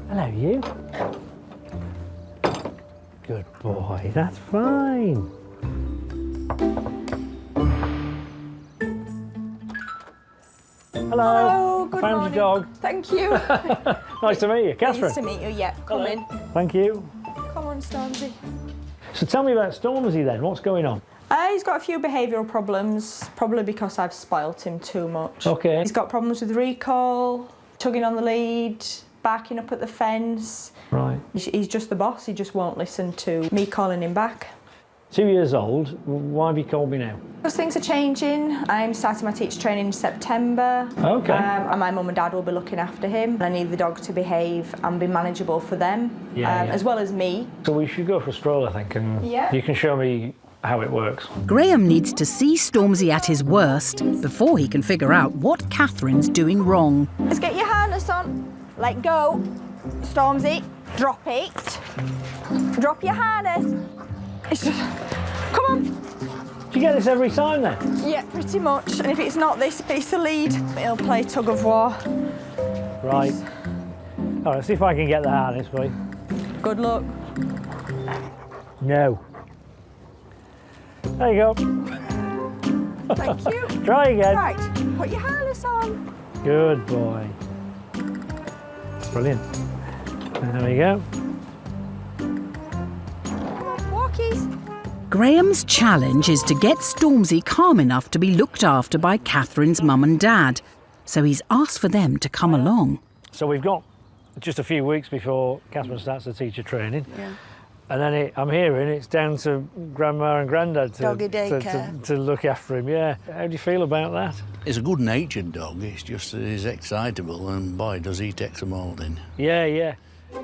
Hello, you. Good boy, that's fine. Hello. Good Found morning. your dog. Thank you. Nice to meet you, Catherine. Nice to meet you, yeah. Come in. Thank you. Come on, Stormzy. So tell me about Stormzy then. What's going on? He's got a few behavioural problems, probably because I've spoilt him too much. Okay. He's got problems with recall, tugging on the lead, barking up at the fence. Right. He's just the boss. He just won't listen to me calling him back. 2 years old. Why have you called me now? Because things are changing. I'm starting my teacher training in September. Okay. And my mum and dad will be looking after him. I need the dog to behave and be manageable for them, Yeah. as well as me. So we should go for a stroll, I think, and Yeah. you can show me how it works. Graham needs to see Stormzy at his worst before he can figure out what Catherine's doing wrong. Let's get you harness on. Let go. Stormzy, drop it. Drop your harness. It's just, come on. Do you get this every time then? Yeah, pretty much. And if it's not this piece of lead, it'll play tug of war. Right. All right, see if I can get the harness for you. Good luck. No. There you go. Thank you. Try again. Right, put your harness on. Good boy. Brilliant. There we go. Come on, walkies. Graham's challenge is to get Stormzy calm enough to be looked after by Catherine's mum and dad. So he's asked for them to come along. So we've got just a few weeks before Catherine starts the teacher training. Yeah. And then I'm hearing it's down to Grandma and Grandad Doggy daycare. to look after him, yeah. How do you feel about that? He's a good-natured dog. It's just that he's excitable, and boy, does he take some holding. Yeah, yeah.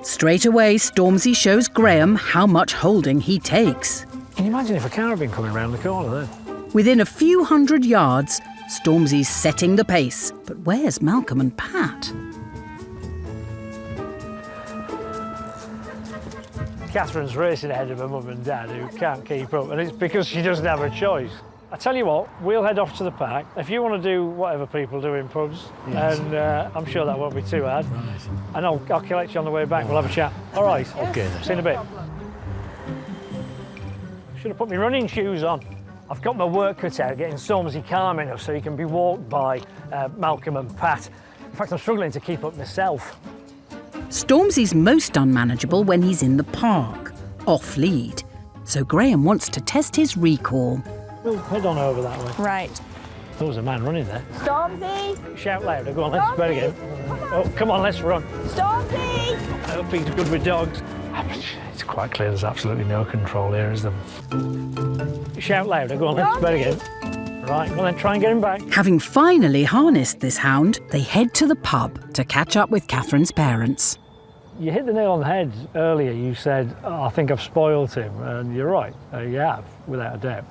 Straight away, Stormzy shows Graham how much holding he takes. Can you imagine if a car had been coming around the corner there? Within a few hundred yards, Stormzy's setting the pace. But where's Malcolm and Pat? Catherine's racing ahead of her mum and dad who can't keep up, and it's because she doesn't have a choice. I tell you what, we'll head off to the park. If you want to do whatever people do in pubs, yes. and I'm sure that won't be too hard. Right. And I'll collect you on the way back. We'll have a chat. All right. Okay then. See you in a bit. Should have put my running shoes on. I've got my work cut out getting Stormzy calm enough so he can be walked by Malcolm and Pat. In fact, I'm struggling to keep up myself. Stormzy's most unmanageable when he's in the park, off lead. So Graham wants to test his recall. We'll head on over that way. Right. There was a man running there. Stormzy! Shout louder. Go on, let's spread again. Oh, come on, let's run. Stormzy! I hope he's good with dogs. It's quite clear there's absolutely no control here, is there? Shout louder. Go on, let's spread again. Right, well then try and get him back. Having finally harnessed this hound, they head to the pub to catch up with Catherine's parents. You hit the nail on the head earlier. You said, oh, I think I've spoiled him. And you're right, you have, without a doubt.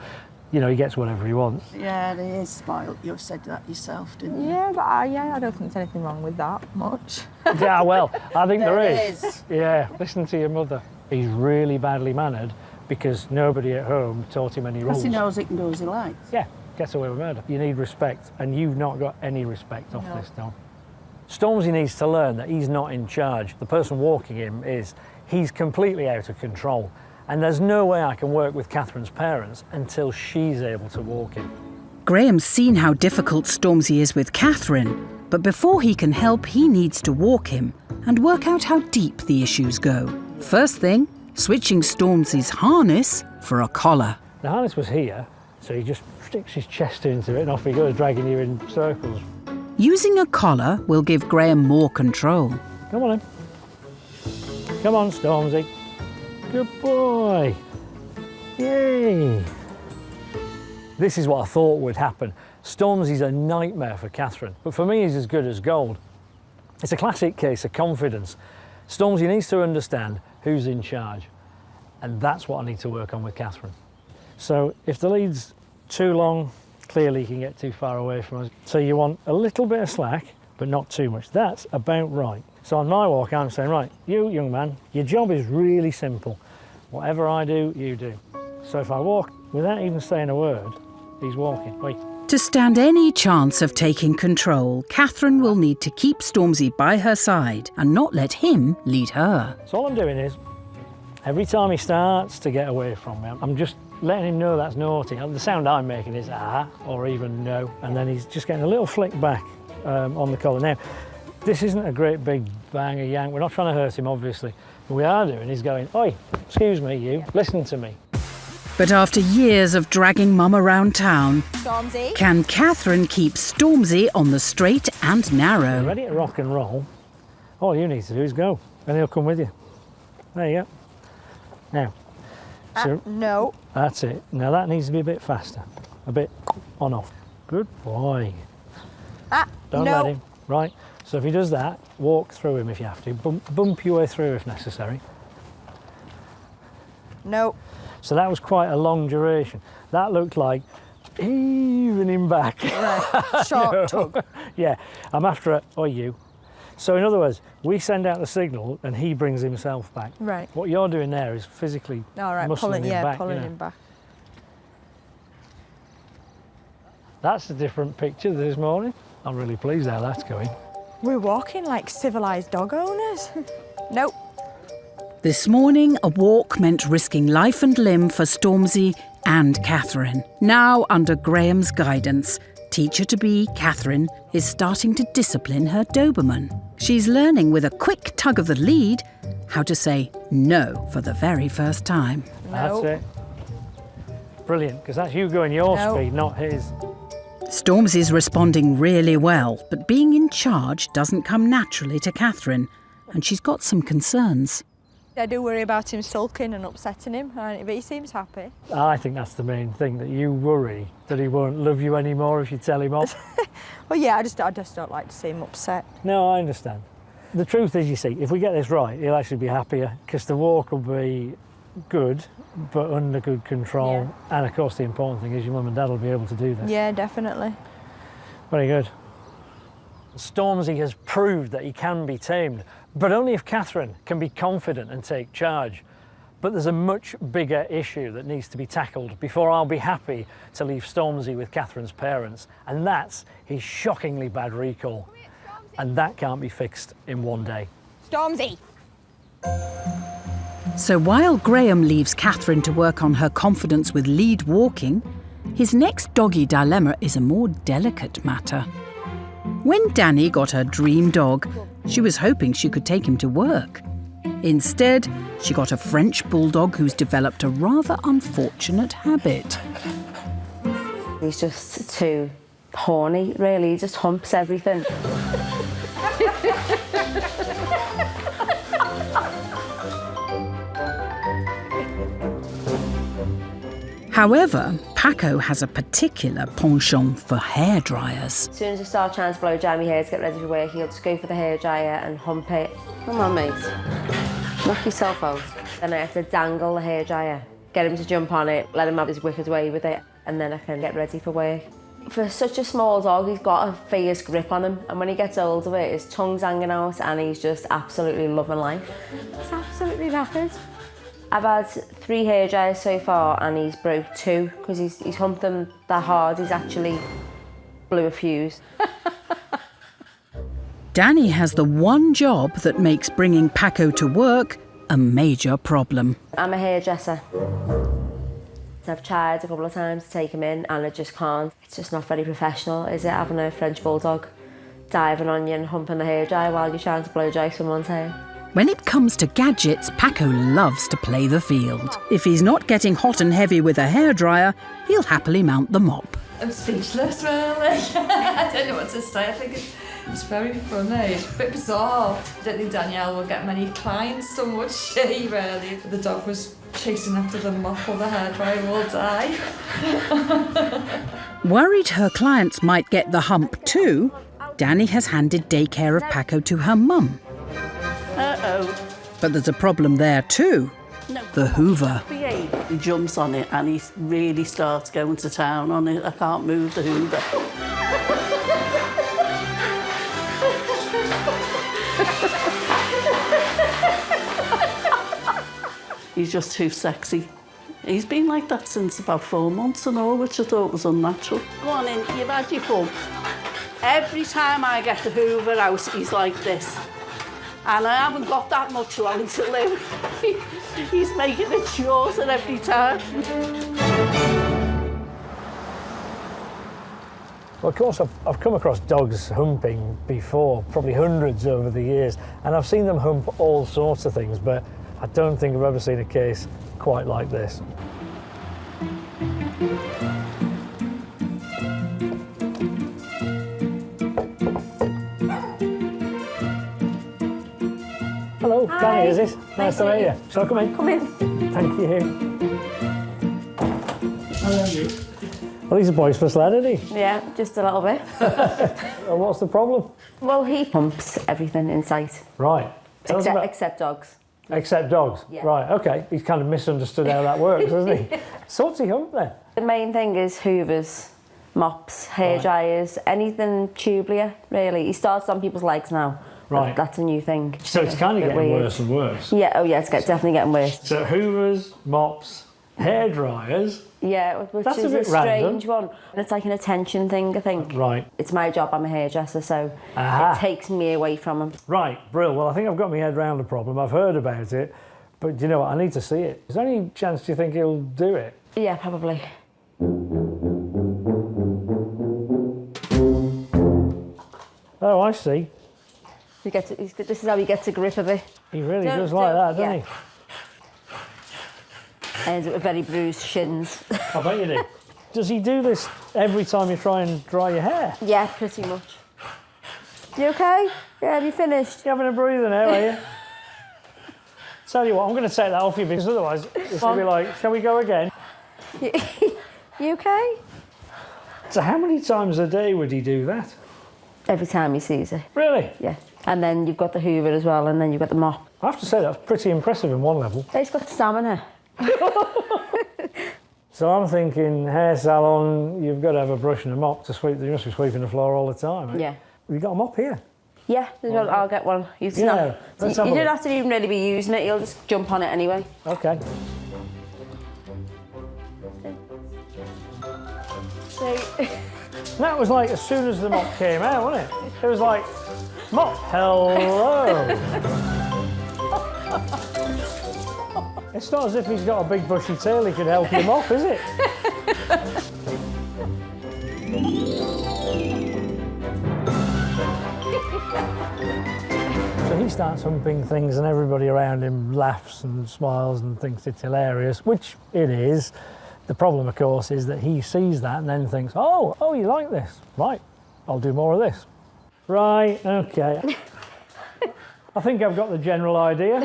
You know, he gets whatever he wants. Yeah, he is spoiled. You said that yourself, didn't you? Yeah, but I don't think there's anything wrong with that much. Yeah, well, I think there is. Yeah, listen to your mother. He's really badly mannered because nobody at home taught him any rules. Because he knows he can do as he likes. Yeah, gets away with murder. You need respect, and you've not got any respect off this dog. Stormzy needs to learn that he's not in charge. The person walking him is. He's completely out of control. And there's no way I can work with Catherine's parents until she's able to walk him. Graham's seen how difficult Stormzy is with Catherine, but before he can help, he needs to walk him and work out how deep the issues go. First thing, switching Stormzy's harness for a collar. The harness was here, so he just sticks his chest into it and off he goes, dragging you in circles. Using a collar will give Graham more control. Come on in. Come on, Stormzy. Good boy. Yay. This is what I thought would happen. Stormzy's a nightmare for Catherine, but for me he's as good as gold. It's a classic case of confidence. Stormzy needs to understand who's in charge, and that's what I need to work on with Catherine. So if the lead's too long, clearly he can get too far away from us. So you want a little bit of slack, but not too much. That's about right. So on my walk, I'm saying, right, you, young man, your job is really simple. Whatever I do, you do. So if I walk without even saying a word, he's walking. Wait. To stand any chance of taking control, Catherine will need to keep Stormzy by her side and not let him lead her. So all I'm doing is, every time he starts to get away from me, I'm just letting him know that's naughty. The sound I'm making is ah, or even no, and then he's just getting a little flick back on the collar. Now, this isn't a great big bang or yank. We're not trying to hurt him, obviously. What we are doing is going, oi, excuse me, you, listen to me. But after years of dragging Mum around town, Stormzy. Can Catherine keep Stormzy on the straight and narrow? Ready to rock and roll? All you need to do is go, and he'll come with you. There you go. Now, so no. That's it. Now that needs to be a bit faster, a bit on off. Good boy. Don't no. let him. Right. So if he does that, walk through him if you have to. Bump your way through if necessary. No. So that was quite a long duration. That looked like heaving him back. Right. Short tug. Yeah. I'm after it. Or you. So in other words, we send out the signal and he brings himself back. Right. What you're doing there is physically All right, muscling him back. pulling you know. him back. That's a different picture this morning. I'm really pleased how that's going. We're walking like civilised dog owners. Nope. This morning, a walk meant risking life and limb for Stormzy and Catherine. Now, under Graham's guidance, teacher-to-be Catherine is starting to discipline her Doberman. She's learning with a quick tug of the lead how to say no for the very first time. That's it. Brilliant, because that's you going your speed, not his. Stormzy's responding really well, but being in charge doesn't come naturally to Catherine, and she's got some concerns. I do worry about him sulking and upsetting him, but he seems happy. I think that's the main thing, that you worry that he won't love you anymore if you tell him off. Well, yeah, I just don't like to see him upset. No, I understand. The truth is, you see, if we get this right, he'll actually be happier, because the walk will be good, but under good control. Yeah. And of course, the important thing is your mum and dad will be able to do this. Yeah, definitely. Very good. Stormzy has proved that he can be tamed, but only if Catherine can be confident and take charge. But there's a much bigger issue that needs to be tackled before I'll be happy to leave Stormzy with Catherine's parents, and that's his shockingly bad recall. And that can't be fixed in one day. Stormzy! So while Graham leaves Catherine to work on her confidence with lead walking, his next doggy dilemma is a more delicate matter. When Danny got her dream dog, she was hoping she could take him to work. Instead, she got a French bulldog who's developed a rather unfortunate habit. He's just too horny, really. He just humps everything. However, Paco has a particular penchant for hairdryers. As soon as I start trying to blow dry my hair to get ready for work, he'll just go for the hairdryer and hump it. Come on, mate. Knock yourself out. Then I have to dangle the hairdryer, get him to jump on it, let him have his wicked way with it, and then I can get ready for work. For such a small dog, he's got a fierce grip on him, and when he gets older, his tongue's hanging out and he's just absolutely loving life. It's absolutely knackered. I've had 3 hairdryers so far and he's broke 2 because he's humped them that hard, he's actually blew a fuse. Danny has the one job that makes bringing Paco to work a major problem. I'm a hairdresser. I've tried a couple of times to take him in and I just can't. It's just not very professional, is it, having a French bulldog diving on you and humping the hairdryer while you're trying to blow dry someone's hair? When it comes to gadgets, Paco loves to play the field. If he's not getting hot and heavy with a hairdryer, he'll happily mount the mop. I'm speechless, really. I don't know what to say. I think it's very funny. It's a bit bizarre. I don't think Danielle will get many clients, so would she, really? If the dog was chasing after the mop or the hairdryer will die. Worried her clients might get the hump too, Danny has handed daycare of Paco to her mum. Uh-oh. But there's a problem there too. No. The Hoover. He jumps on it and he really starts going to town on it. I can't move the Hoover. He's just too sexy. He's been like that since about 4 months and all, which I thought was unnatural. Go on in, you've had your fun. Every time I get the Hoover out, he's like this. And I haven't got that much long to live. He's making it shorter every time. Well, of course, I've come across dogs humping before, probably hundreds over the years, and I've seen them hump all sorts of things, but I don't think I've ever seen a case quite like this. Hello, Hi. Danny, is this? Nice to meet you. Shall I come in? Come in. Thank you. Hello. Well, he's a boisterous lad, isn't he? Yeah, just a little bit. And what's the problem? Well, he humps everything in sight. Right. Except dogs. Except dogs? Yeah. Right, OK. He's kind of misunderstood how that works, hasn't he? So what's he hump then? The main thing is hoovers, mops, hair dryers, anything tubular, really. He starts on people's legs now, Right. That's a new thing. So it's kind of Bit getting weird. worse and worse. Yeah, oh yeah, it's definitely getting worse. So hoovers, mops, hair dryers. Yeah, which That's is a bit strange one. It's like an attention thing, I think. Right. It's my job, I'm a hairdresser, so Aha. it takes me away from him. Right, brill. Well, I think I've got my head round the problem. I've heard about it, but do you know what? I need to see it. Is there any chance do you think he'll do it? Yeah, probably. Oh, I see. This is how he gets a grip of it. He really does like that, doesn't he? Ends up with very bruised shins. I bet you do. Does he do this every time you try and dry your hair? Yeah, pretty much. You okay? Yeah, have you finished? You having a breather now, are you? Tell you what, I'm going to take that off you because otherwise it's going to be like, shall we go again? You okay? So how many times a day would he do that? Every time he sees it. Really? Yeah. And then you've got the hoover as well, and then you've got the mop. I have to say that's pretty impressive in one level. He's got stamina. So I'm thinking hair salon, you've got to have a brush and a mop to sweep. You must be sweeping the floor all the time. Eh? Yeah. Have you got a mop here? Yeah, I'll get one. You Yeah, let's have a don't look. have to even really be using it, you'll just jump on it anyway. Okay. So, That was like as soon as the mop came out, wasn't it? It was like, mop, hello. It's not as if he's got a big bushy tail he could help you mop, is it? So he starts humping things and everybody around him laughs and smiles and thinks it's hilarious, which it is. The problem, of course, is that he sees that and then thinks, oh, you like this? Right, I'll do more of this. Right, okay. I think I've got the general idea.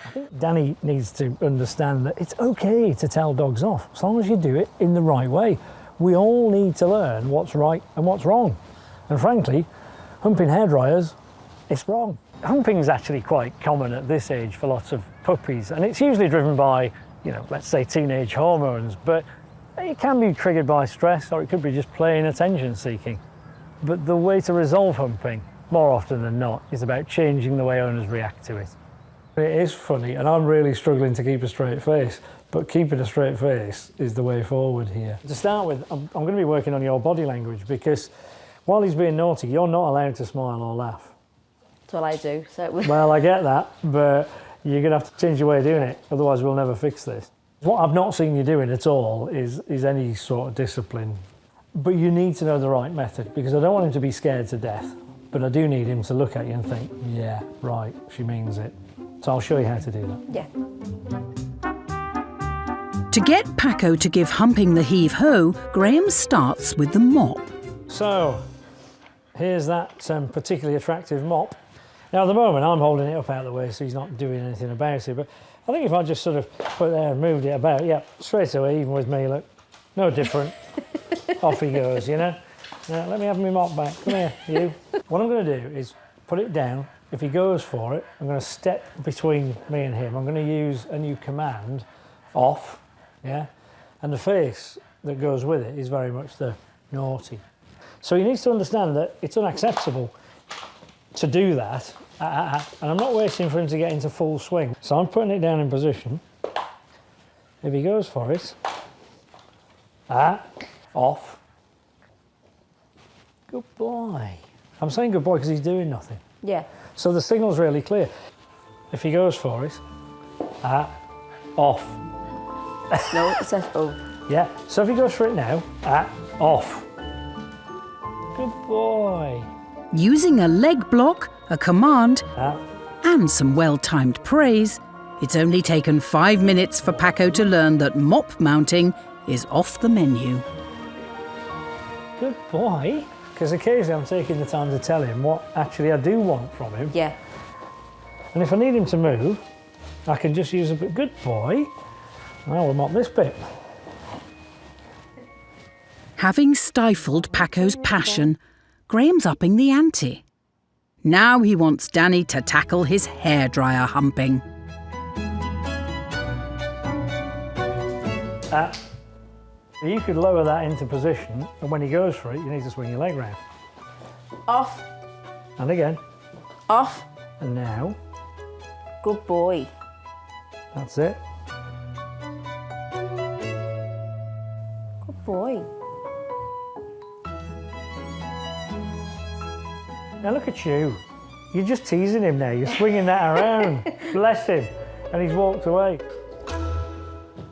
I think Danny needs to understand that it's okay to tell dogs off, as long as you do it in the right way. We all need to learn what's right and what's wrong. And frankly, humping hairdryers, it's wrong. Humping is actually quite common at this age for lots of puppies, and it's usually driven by, let's say teenage hormones, but it can be triggered by stress, or it could be just plain attention seeking. But the way to resolve humping, more often than not, is about changing the way owners react to it. It is funny, and I'm really struggling to keep a straight face, but keeping a straight face is the way forward here. To start with, I'm going to be working on your body language, because while he's being naughty, you're not allowed to smile or laugh. that's all I do. So Well, I get that, but you're going to have to change your way of doing it, otherwise we'll never fix this. What I've not seen you doing at all is any sort of discipline. But you need to know the right method, because I don't want him to be scared to death, but I do need him to look at you and think, yeah, right, she means it. So I'll show you how to do that. Yeah. To get Paco to give humping the heave-ho, Graham starts with the mop. So, here's that particularly attractive mop. Now, at the moment, I'm holding it up out of the way, so he's not doing anything about it. But I think if I just sort of put it there and moved it about, yeah, straight away, even with me, look, no different. Off he goes, Now, let me have my mop back. Come here, you. What I'm going to do is put it down. If he goes for it, I'm going to step between me and him. I'm going to use a new command, off, yeah? And the face that goes with it is very much the naughty. So he needs to understand that it's unacceptable to do that, and I'm not waiting for him to get into full swing. So I'm putting it down in position. If he goes for it, off. Good boy. I'm saying good boy because he's doing nothing. Yeah. So the signal's really clear. If he goes for it, off. No, it says oh. Yeah, so if he goes for it now, off. Good boy. Using a leg block, a command, and some well-timed praise, it's only taken 5 minutes for Paco to learn that mop mounting is off the menu. Good boy. Because occasionally I'm taking the time to tell him what actually I do want from him. Yeah. And if I need him to move, I can just use a bit. Good boy. Now we'll mop this bit. Having stifled Paco's passion, Graham's upping the ante. Now he wants Danny to tackle his hairdryer humping. You could lower that into position, and when he goes for it, you need to swing your leg round. Off. And again. Off. And now, Good boy. that's it. Good boy. Now look at you. You're just teasing him now. You're swinging that around. Bless him. And he's walked away.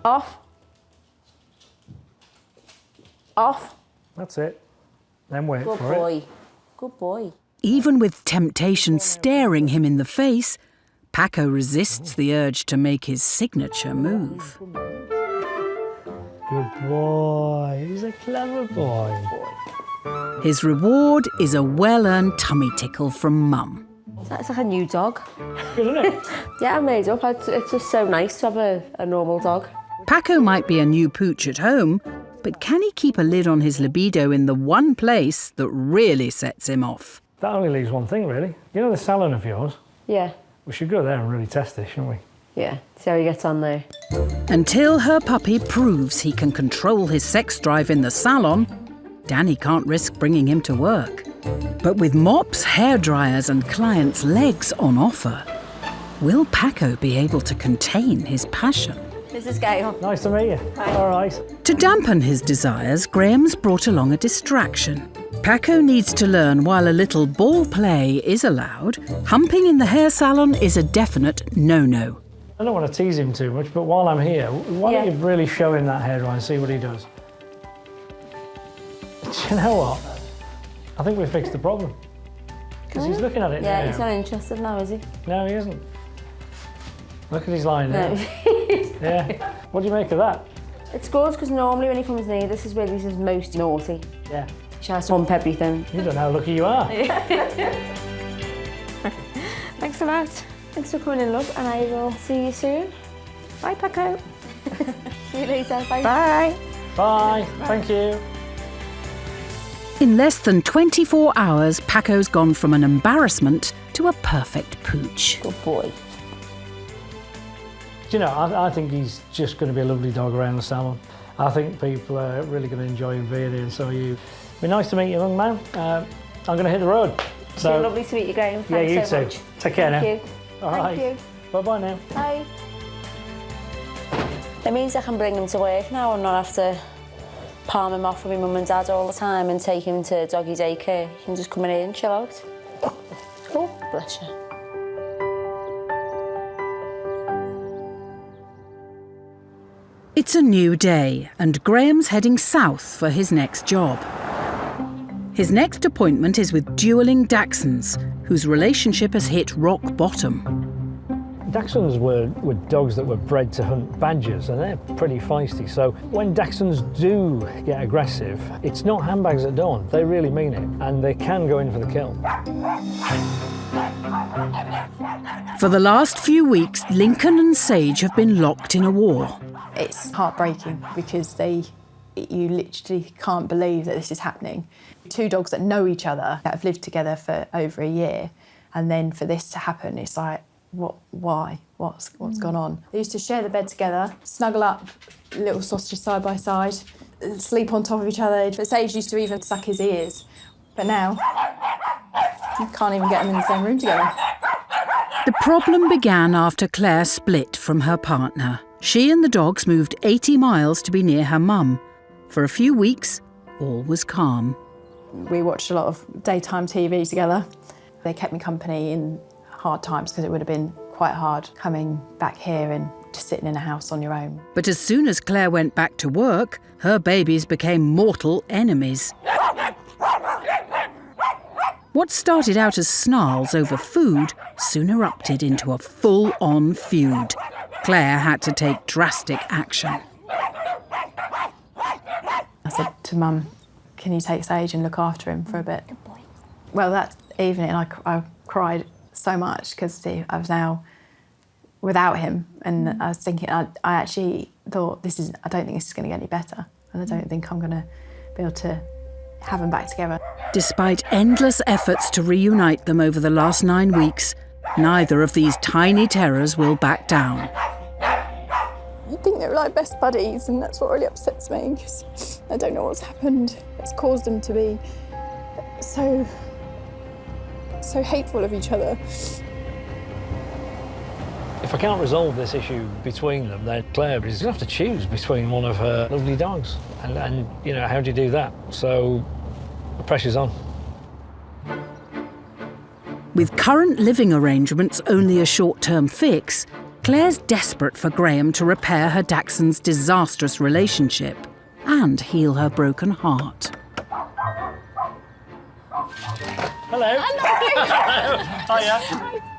Off. Off. That's it. Then wait Good for boy. it. Good boy. Even with temptation staring him in the face, Paco resists the urge to make his signature move. Good boy. He's a clever boy. His reward is a well-earned tummy tickle from Mum. That's like a new dog. Good, isn't it? Yeah, I'm made up. It's just so nice to have a normal dog. Paco might be a new pooch at home, but can he keep a lid on his libido in the one place that really sets him off? That only leaves one thing, really. You know the salon of yours? Yeah. We should go there and really test it, shouldn't we? Yeah. See how he gets on there. Until her puppy proves he can control his sex drive in the salon, Danny can't risk bringing him to work. But with mops, hairdryers and clients' legs on offer, will Paco be able to contain his passion? This is Gail. Nice to meet you. Hi. All right. To dampen his desires, Graham's brought along a distraction. Paco needs to learn while a little ball play is allowed, humping in the hair salon is a definite no-no. I don't want to tease him too much, but while I'm here, why don't you really show him that hairdryer and see what he does? Do you know what? I think we fixed the problem. Because he's looking at it now. Yeah, he's not interested now, is he? No, he isn't. Look at his line No. there. Yeah. What do you make of that? It's good because normally when he comes near, this is where he's most naughty. Yeah. He tries to hump everything. You don't know how lucky you are. Thanks a lot. Thanks for coming in, love, and I will see you soon. Bye, Paco. See you later. Bye. Bye. Bye. Thank you. In less than 24 hours, Paco's gone from an embarrassment to a perfect pooch. Good boy. Do you know, I think he's just going to be a lovely dog around the salon. I think people are really going to enjoy him being here, and so are you. It'd be nice to meet you, young man. I'm going to hit the road. So Lovely to meet you, Graham. Yeah, you Thanks so too. much. Take care now. Thank you. All Thank right. you. Bye-bye now. Bye. It means I can bring him to work now and not have to palm him off with my mum and dad all the time and take him to doggy daycare. He can just come in here and chill out. Oh, bless you. It's a new day, and Graham's heading south for his next job. His next appointment is with dueling Dachshunds, whose relationship has hit rock bottom. Dachshunds were dogs that were bred to hunt badgers, and they're pretty feisty. So when Dachshunds do get aggressive, it's not handbags at dawn. They really mean it, and they can go in for the kill. For the last few weeks, Lincoln and Sage have been locked in a war. It's heartbreaking because you literally can't believe that this is happening. Two dogs that know each other, that have lived together for over a year, and then for this to happen, it's like, why? What's gone on? They used to share the bed together, snuggle up, little sausages side by side, sleep on top of each other. But Sage used to even suck his ears. But now, you can't even get them in the same room together. The problem began after Claire split from her partner. She and the dogs moved 80 miles to be near her mum. For a few weeks, all was calm. We watched a lot of daytime TV together. They kept me company in hard times because it would have been quite hard coming back here and just sitting in a house on your own. But as soon as Claire went back to work, her babies became mortal enemies. What started out as snarls over food soon erupted into a full-on feud. Claire had to take drastic action. I said to Mum, can you take Sage and look after him for a bit? Good boy. Well, that evening I cried so much because I was now without him, and I was thinking, I actually thought, I don't think this is going to get any better, and I don't think I'm going to be able to have them back together. Despite endless efforts to reunite them over the last 9 weeks, neither of these tiny terrors will back down. You think they're like best buddies, and that's what really upsets me, because I don't know what's happened. It's caused them to be so so hateful of each other. If I can't resolve this issue between them, then Claire is going to have to choose between one of her lovely dogs. And you know, how do you do that? So the pressure's on. With current living arrangements only a short-term fix, Claire's desperate for Graham to repair her Dachshund's disastrous relationship and heal her broken heart. Hello. Hello. Hiya.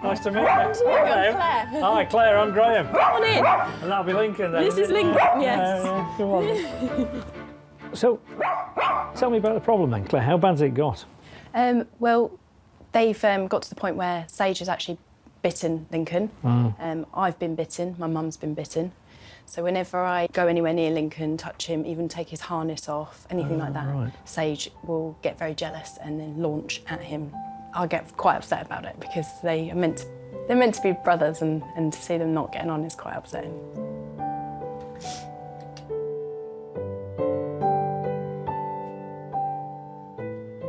Nice to meet you. Hello. Claire. Hi, Claire. I'm Graham. Come on in. And that'll be Lincoln then. This is Lincoln, yes. Come on. So, tell me about the problem then, Claire. How bad's it got? Well, they've got to the point where Sage has actually bitten Lincoln. I've been bitten, my mum's been bitten. So whenever I go anywhere near Lincoln, touch him, even take his harness off, anything like that, right. Sage will get very jealous and then launch at him. I'll get quite upset about it because they're meant to be brothers, and to see them not getting on is quite upsetting.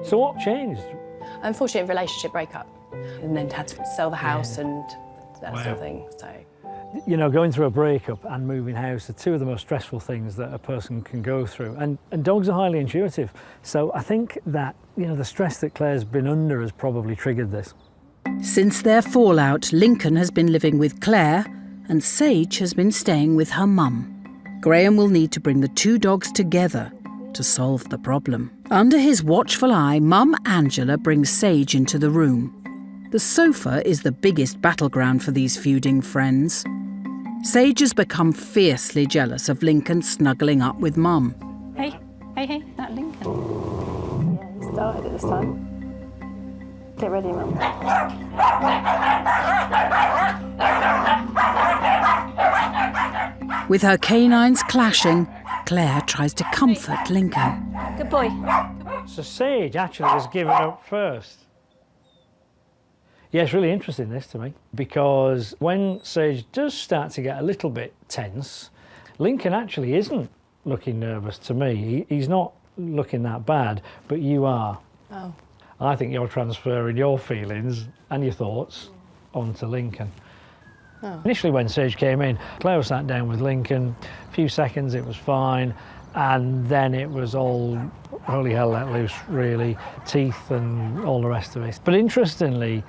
So what changed? Unfortunately, relationship breakup, and then had to sell the house and that sort of thing. So. You know, going through a breakup and moving house are two of the most stressful things that a person can go through. And dogs are highly intuitive. So I think that, you know, the stress that Claire's been under has probably triggered this. Since their fallout, Lincoln has been living with Claire and Sage has been staying with her mum. Graham will need to bring the two dogs together to solve the problem. Under his watchful eye, Mum Angela brings Sage into the room. The sofa is the biggest battleground for these feuding friends. Sage has become fiercely jealous of Lincoln snuggling up with Mum. Hey, that Lincoln. Yeah, he started it this time. Get ready, Mum. With her canines clashing, Claire tries to comfort Lincoln. Good boy. So Sage actually has given up first. Yeah, it's really interesting, this, to me, because when Sage does start to get a little bit tense, Lincoln actually isn't looking nervous to me. He's not looking that bad, but you are. Oh. I think you're transferring your feelings and your thoughts onto Lincoln. Oh. Initially, when Sage came in, Claire sat down with Lincoln. A few seconds, it was fine, and then it was all holy hell let loose, really. Teeth and all the rest of it. But interestingly,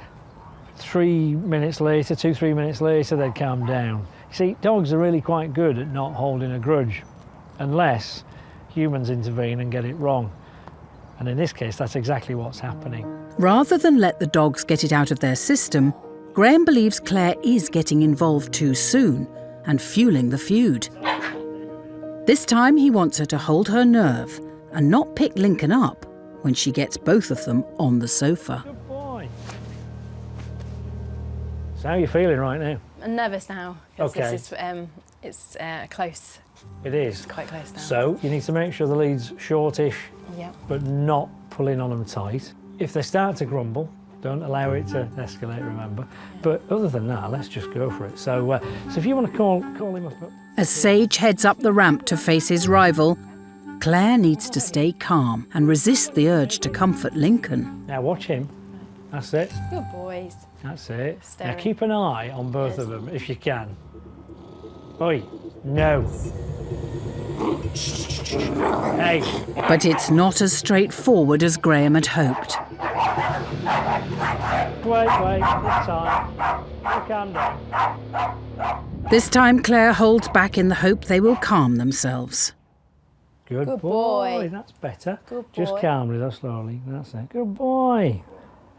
3 minutes later, 2-3 minutes later, they'd calm down. You see, dogs are really quite good at not holding a grudge, unless humans intervene and get it wrong. And in this case, that's exactly what's happening. Rather than let the dogs get it out of their system, Graham believes Claire is getting involved too soon and fueling the feud. This time he wants her to hold her nerve and not pick Lincoln up when she gets both of them on the sofa. Good boy. So how are you feeling right now? I'm nervous now. 'Cause Okay. This is, it's close. It is. It's quite close now. So you need to make sure the lead's shortish, Yeah. but not pulling on them tight. If they start to grumble, don't allow it to escalate, remember. But other than that, let's just go for it. So, so if you want to call him up. As Sage heads up the ramp to face his rival, Claire needs to stay calm and resist the urge to comfort Lincoln. Now watch him. That's it. Good boys. That's it. Staring. Now keep an eye on both of them if you can. Oi, no. Hey. But it's not as straightforward as Graham had hoped. Wait, this time. Calm down. This time Claire holds back in the hope they will calm themselves. Good Good boy. boy. That's better. Good Just boy. calmly, though, slowly. That's it. Good boy.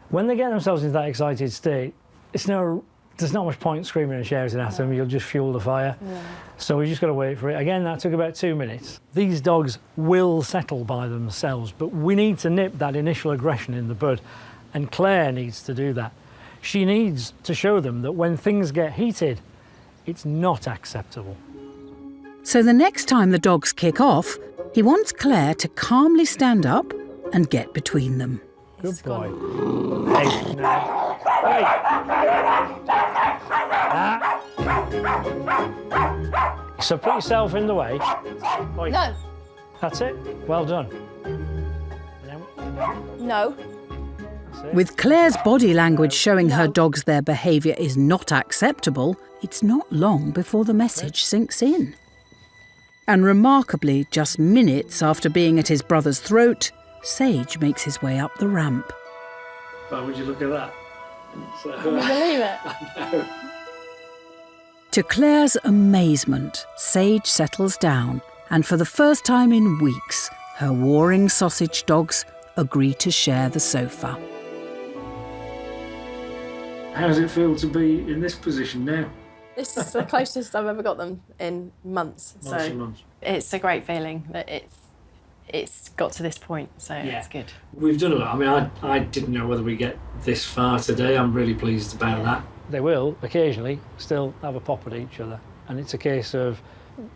When they get themselves into that excited state, there's not much point screaming and shouting at them. You'll just fuel the fire. Yeah. So we just got to wait for it. Again, that took about 2 minutes. These dogs will settle by themselves, but we need to nip that initial aggression in the bud. And Claire needs to do that. She needs to show them that when things get heated, it's not acceptable. So the next time the dogs kick off, he wants Claire to calmly stand up and get between them. Good boy. Hey, no. Hey. So put yourself in the way. Oi. No. That's it. Well done. No. With Claire's body language showing her dogs their behaviour is not acceptable, it's not long before the message sinks in. And remarkably, just minutes after being at his brother's throat, Sage makes his way up the ramp. Why would you look at that? Can you believe it? To Claire's amazement, Sage settles down, and for the first time in weeks, her warring sausage dogs agree to share the sofa. How does it feel to be in this position now? This is the closest I've ever got them in months. Months and months. It's a great feeling that it's got to this point, so it's good. We've done a lot. I mean, I didn't know whether we get this far today. I'm really pleased about that. They will occasionally still have a pop at each other, and it's a case of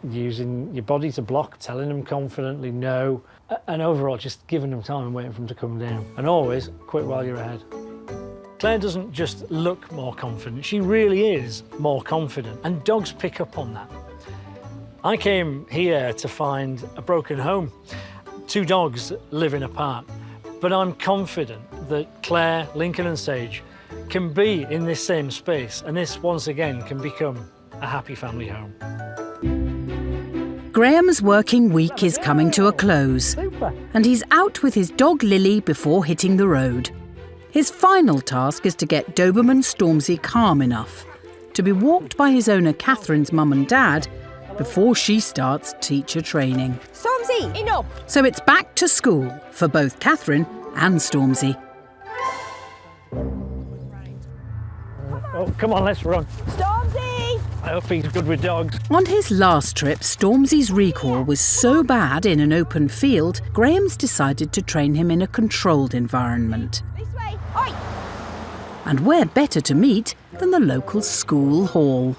using your body to block, telling them confidently no, and overall just giving them time and waiting for them to come down. And always quit while you're ahead. Claire doesn't just look more confident, she really is more confident, and dogs pick up on that. I came here to find a broken home. 2 dogs living apart, but I'm confident that Claire, Lincoln and Sage can be in this same space, and this once again can become a happy family home. Graham's working week is coming to a close, and he's out with his dog Lily before hitting the road. His final task is to get Doberman Stormzy calm enough to be walked by his owner Catherine's mum and dad before she starts teacher training. Stormzy, enough! So it's back to school for both Catherine and Stormzy. Oh, come on, let's run. Stormzy! I hope he's good with dogs. On his last trip, Stormzy's recall was so bad in an open field, Graham's decided to train him in a controlled environment. This way! Oi! And where better to meet than the local school hall?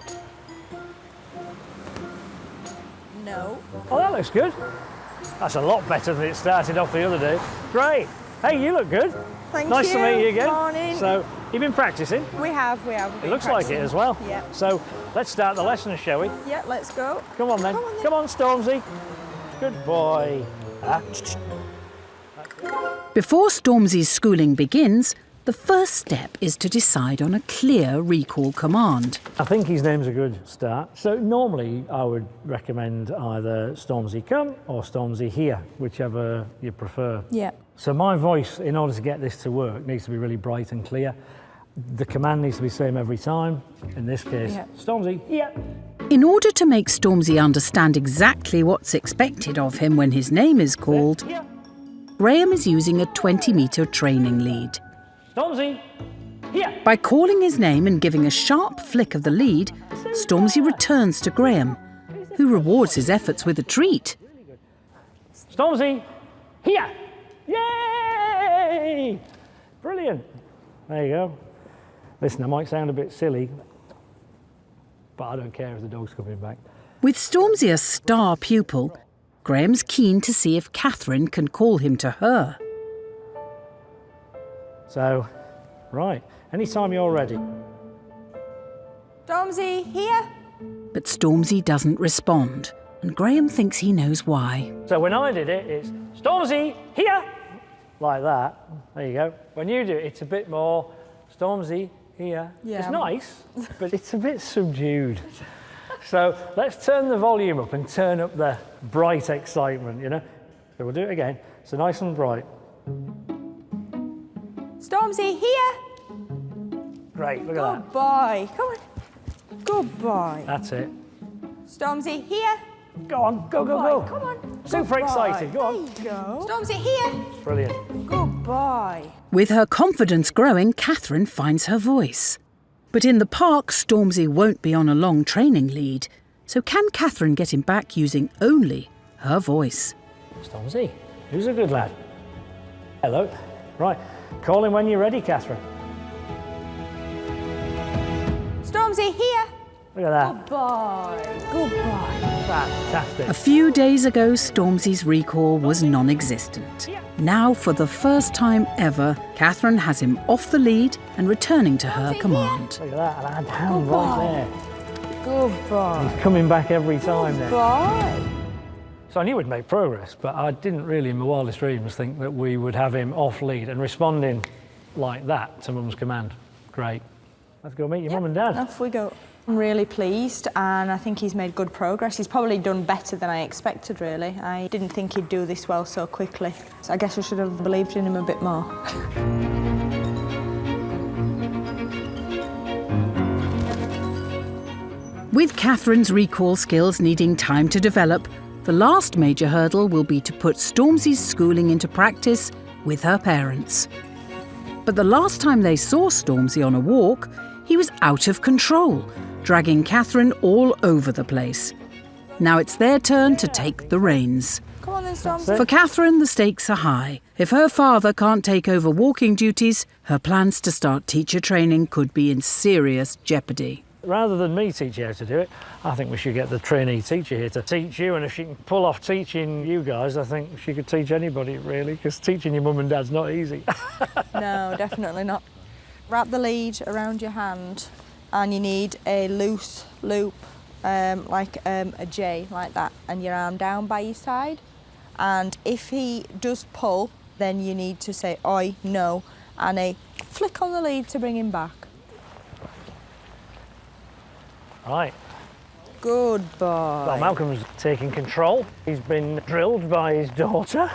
No. Oh, that looks good. That's a lot better than it started off the other day. Great. Hey, you look good. Thank nice you. to meet you again. Morning. So, you've been practicing? We have. It looks like it as well. Yeah. So, let's start the lesson, shall we? Yeah, let's go. Come on then. Come on, Stormzy. Good boy. Before Stormzy's schooling begins, the first step is to decide on a clear recall command. I think his name's a good start. So normally I would recommend either Stormzy come or Stormzy here, whichever you prefer. Yeah. So my voice, in order to get this to work, needs to be really bright and clear. The command needs to be the same every time. In this case, Stormzy, here. In order to make Stormzy understand exactly what's expected of him when his name is called, Graham is using a 20-metre training lead. Stormzy, here. By calling his name and giving a sharp flick of the lead, Stormzy returns to Graham, who rewards his efforts with a treat. Stormzy, here. Yay! Brilliant. There you go. Listen, I might sound a bit silly, but I don't care if the dog's coming back. With Stormzy a star pupil, Graham's keen to see if Catherine can call him to her. So, right, anytime you're ready. Stormzy, here? But Stormzy doesn't respond, and Graham thinks he knows why. So when I did it, it's Stormzy, here! Like that. There you go. When you do it, it's a bit more Stormzy, here. Yeah. It's nice, but it's a bit subdued. So let's turn the volume up and turn up the bright excitement, you know? So we'll do it again. So nice and bright. Stormzy, here? Great, look at that. Good boy. Come on. Good boy. That's it. Stormzy, here? Go on, go, go, go. Come on. Super excited, go on. There you go. Stormzy, here? Brilliant. Good boy. With her confidence growing, Catherine finds her voice. But in the park, Stormzy won't be on a long training lead. So can Catherine get him back using only her voice? Stormzy, who's a good lad? Hello. Right, call him when you're ready, Catherine. Stormzy, here? Look at that. Good boy. Good boy. Fantastic. A few days ago, Stormzy's recall was non-existent. Now, for the first time ever, Catherine has him off the lead and returning to her command. Look at that, and down right there. Good boy. He's coming back every time Good then. boy. So I knew we'd make progress, but I didn't really in my wildest dreams think that we would have him off lead and responding like that to mum's command. Great. Let's go meet your mum and dad. Off we go. I'm really pleased, and I think he's made good progress. He's probably done better than I expected, really. I didn't think he'd do this well so quickly. So I guess I should have believed in him a bit more. With Catherine's recall skills needing time to develop, the last major hurdle will be to put Stormzy's schooling into practice with her parents. But the last time they saw Stormzy on a walk, he was out of control, dragging Catherine all over the place. Now it's their turn to take the reins. Come on then, Stormzy. For Catherine, the stakes are high. If her father can't take over walking duties, her plans to start teacher training could be in serious jeopardy. Rather than me teach you how to do it, I think we should get the trainee teacher here to teach you, and if she can pull off teaching you guys, I think she could teach anybody, really, because teaching your mum and dad's not easy. No, definitely not. Wrap the lead around your hand, and you need a loose loop, like a J, like that, and your arm down by your side. And if he does pull, then you need to say, oi, no, and a flick on the lead to bring him back. Right. Good boy. Well, Malcolm's taking control. He's been drilled by his daughter.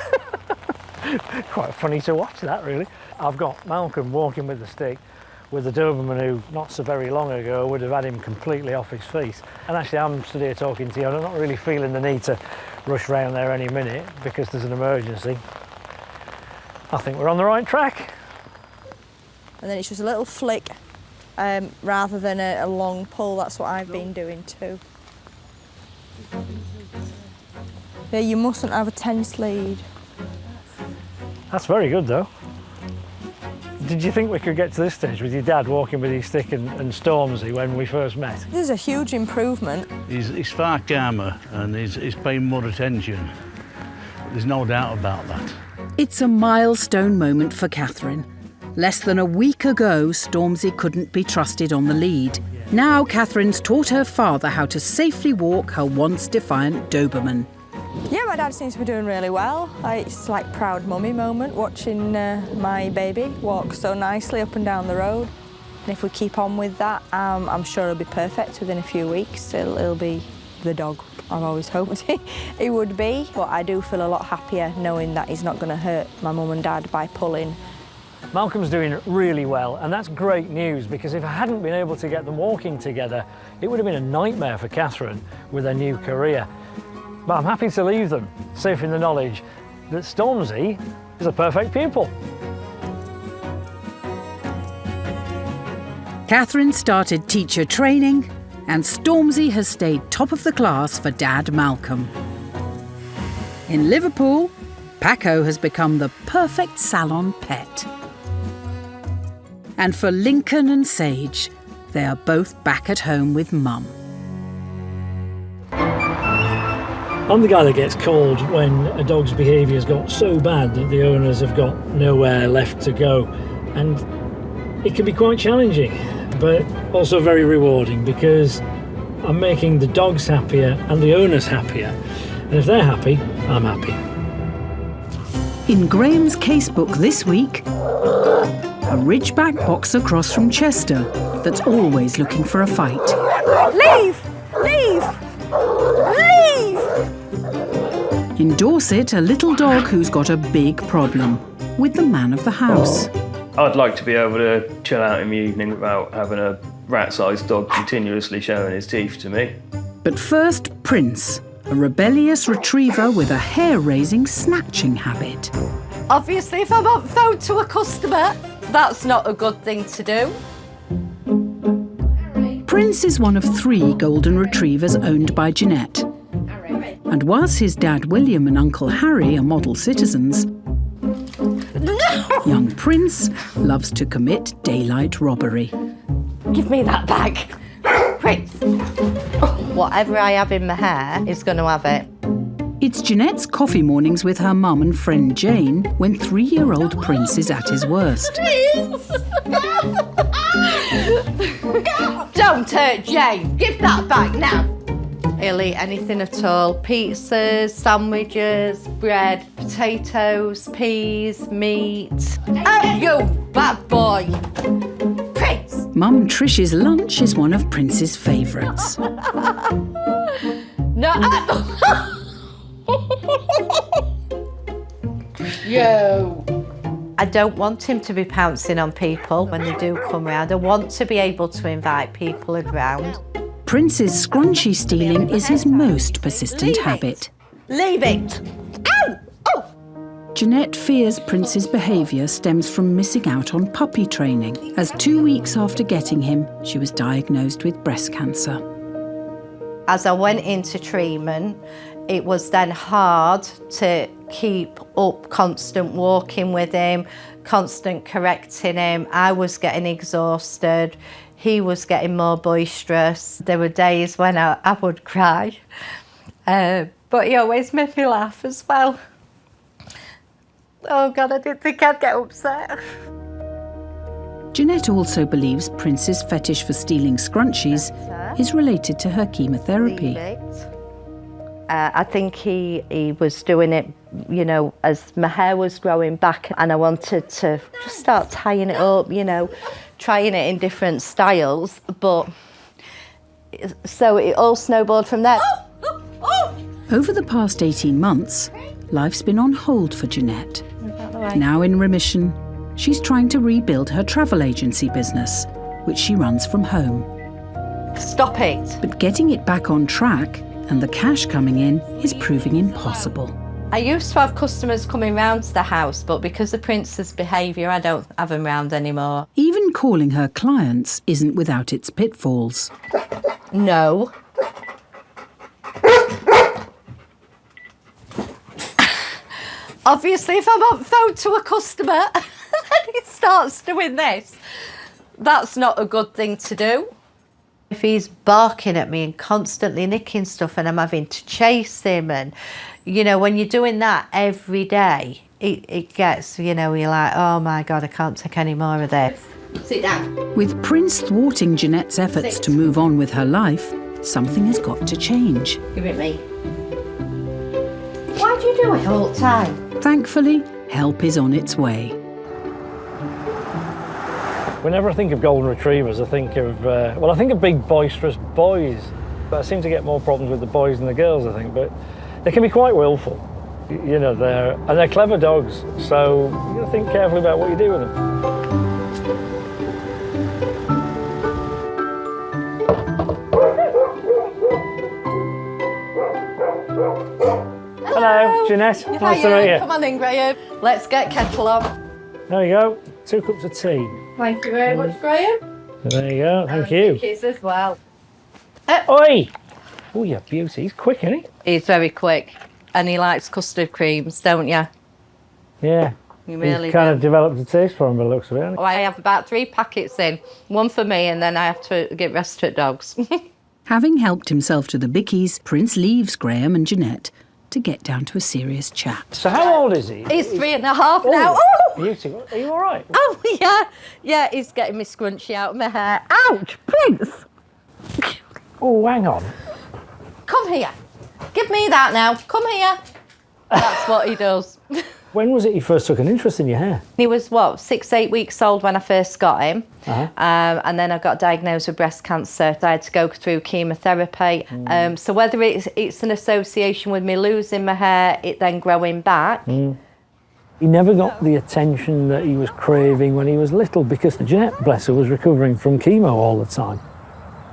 Quite funny to watch that, really. I've got Malcolm walking with the stick with a Doberman who, not so very long ago, would have had him completely off his feet. And actually, I'm stood here talking to you, and I'm not really feeling the need to rush round there any minute because there's an emergency. I think we're on the right track. And then it's just a little flick. Rather than a long pull. That's what I've been doing too. Yeah, you mustn't have a tense lead. That's very good, though. Did you think we could get to this stage with your dad walking with his stick and Stormzy when we first met? This is a huge improvement. He's far calmer and he's paying more attention. There's no doubt about that. It's a milestone moment for Catherine. Less than a week ago, Stormzy couldn't be trusted on the lead. Now Catherine's taught her father how to safely walk her once defiant Doberman. Yeah, my dad seems to be doing really well. It's like proud mummy moment, watching my baby walk so nicely up and down the road. And if we keep on with that, I'm sure it'll be perfect within a few weeks. It'll be the dog I've always hoped he would be. But I do feel a lot happier knowing that he's not going to hurt my mum and dad by pulling. Malcolm's doing really well, and that's great news, because if I hadn't been able to get them walking together, it would have been a nightmare for Catherine with her new career. But I'm happy to leave them, safe in the knowledge that Stormzy is a perfect pupil. Catherine started teacher training, and Stormzy has stayed top of the class for Dad Malcolm. In Liverpool, Paco has become the perfect salon pet. And for Lincoln and Sage, they are both back at home with Mum. I'm the guy that gets called when a dog's behaviour has got so bad that the owners have got nowhere left to go. And it can be quite challenging, but also very rewarding, because I'm making the dogs happier and the owners happier. And if they're happy, I'm happy. In Graham's casebook this week, a Ridgeback boxer cross from Chester that's always looking for a fight. Leave! Leave! Leave! In Dorset, a little dog who's got a big problem with the man of the house. I'd like to be able to chill out in the evening without having a rat-sized dog continuously showing his teeth to me. But first, Prince, a rebellious retriever with a hair-raising snatching habit. Obviously, if I'm on phone to a customer, that's not a good thing to do. Prince is one of 3 golden retrievers owned by Jeanette. And whilst his dad William and Uncle Harry are model citizens, young Prince loves to commit daylight robbery. Give me that bag. Prince. Whatever I have in my hair is going to have it. It's Jeanette's coffee mornings with her mum and friend Jane when 3-year-old Prince is at his worst. Don't hurt Jane. Give that back now. He'll eat anything at all. Pizzas, sandwiches, bread, potatoes, peas, meat. Oh, you bad boy! Prince! Mum Trish's lunch is one of Prince's favourites. No. Yo! I don't want him to be pouncing on people when they do come round. I want to be able to invite people around. Prince's scrunchie stealing is his most persistent habit. Leave it! Ow! Oh! Jeanette fears Prince's behaviour stems from missing out on puppy training, as 2 weeks after getting him, she was diagnosed with breast cancer. As I went into treatment, it was then hard to keep up constant walking with him, constant correcting him. I was getting exhausted. He was getting more boisterous. There were days when I would cry, but he always made me laugh as well. Oh God, I didn't think I'd get upset. Jeanette also believes Prince's fetish for stealing scrunchies is related to her chemotherapy. I think he was doing it, you know, as my hair was growing back, and I wanted to just start tying it up, you know, trying it in different styles, but so it all snowballed from there. Over the past 18 months, life's been on hold for Jeanette. Now in remission, she's trying to rebuild her travel agency business, which she runs from home. Stop it! But getting it back on track and the cash coming in is proving impossible. I used to have customers coming round to the house, but because of Prince's behaviour, I don't have them round anymore. Even calling her clients isn't without its pitfalls. No. Obviously, if I'm on phone to a customer and he starts doing this, that's not a good thing to do. If he's barking at me and constantly nicking stuff and I'm having to chase him, and, you know, when you're doing that every day, it gets, you know, you're like, oh my God, I can't take any more of this. Sit down. With Prince thwarting Jeanette's efforts to move on with her life, something has got to change. Give it me. Why do you do it all the time? Thankfully, help is on its way. Whenever I think of golden retrievers, I think of, I think of big, boisterous boys. But I seem to get more problems with the boys than the girls, I think, but they can be quite willful. You know, they're clever dogs, so you got to think carefully about what you do with them. Hello, Jeanette. Nice to meet you. Come on in, Graham. Let's get kettle on. There you go. 2 cups of tea. Thank you very much, Graham. There you go. Thank you. Kids as well. Oi! Oh, yeah, beauty. He's quick, isn't he? He's very quick, and he likes custard creams, don't you? Yeah. You really He's kind do. of developed a taste for him by the looks of it. Oh, I have about 3 packets in, one for me, and then I have to get rest to dogs. Having helped himself to the bickies, Prince leaves Graham and Jeanette to get down to a serious chat. So how old is he? He's 3.5 now. Oh! Beauty. Are you all right? Oh, yeah. Yeah, he's getting me scrunchy out of my hair. Ouch, Prince! Oh, hang on. Come here. Give me that now. Come here. That's what he does. When was it you first took an interest in your hair? He was, 6-8 weeks old when I first got him. And then I got diagnosed with breast cancer. I had to go through chemotherapy. So whether it's an association with me losing my hair, it then growing back. He never got the attention that he was craving when he was little because Jeanette, bless her, was recovering from chemo all the time.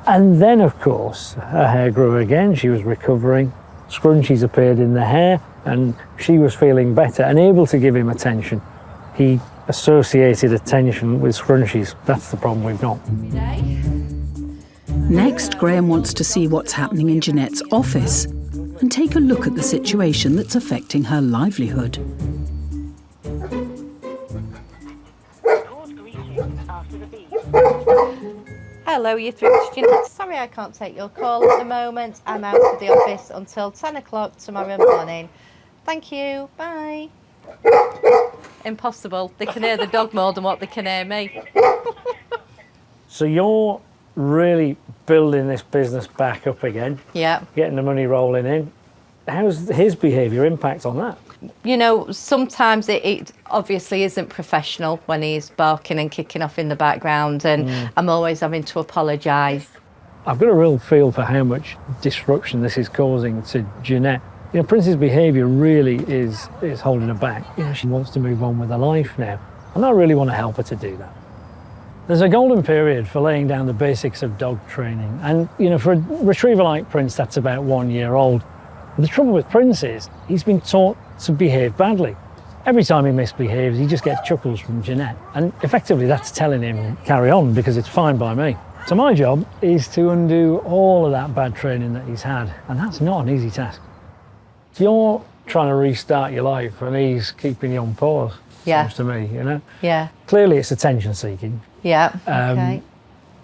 And then, of course, her hair grew again. She was recovering. Scrunchies appeared in the hair, and she was feeling better and able to give him attention. He associated attention with scrunchies. That's the problem we've got. Next, Graham wants to see what's happening in Jeanette's office and take a look at the situation that's affecting her livelihood. Hello, you're through to Jeanette. Sorry I can't take your call at the moment. I'm out of the office until 10 o'clock tomorrow morning. Thank you. Bye. Impossible. They can hear the dog more than what they can hear me. So you're really building this business back up again. Yeah. Getting the money rolling in. How's his behaviour impact on that? you know, sometimes it obviously isn't professional when he's barking and kicking off in the background, and I'm always having to apologise. I've got a real feel for how much disruption this is causing to Jeanette. You know, Prince's behaviour really is holding her back. You know, she wants to move on with her life now, and I really want to help her to do that. There's a golden period for laying down the basics of dog training, and you know, for a retriever like Prince, that's about 1 year old. The trouble with Prince is he's been taught to behave badly. Every time he misbehaves, he just gets chuckles from Jeanette, and effectively that's telling him carry on because it's fine by me. So my job is to undo all of that bad training that he's had, and that's not an easy task. You're trying to restart your life and he's keeping you on pause, seems to me, you know? Yeah. Clearly it's attention seeking. Yeah, okay.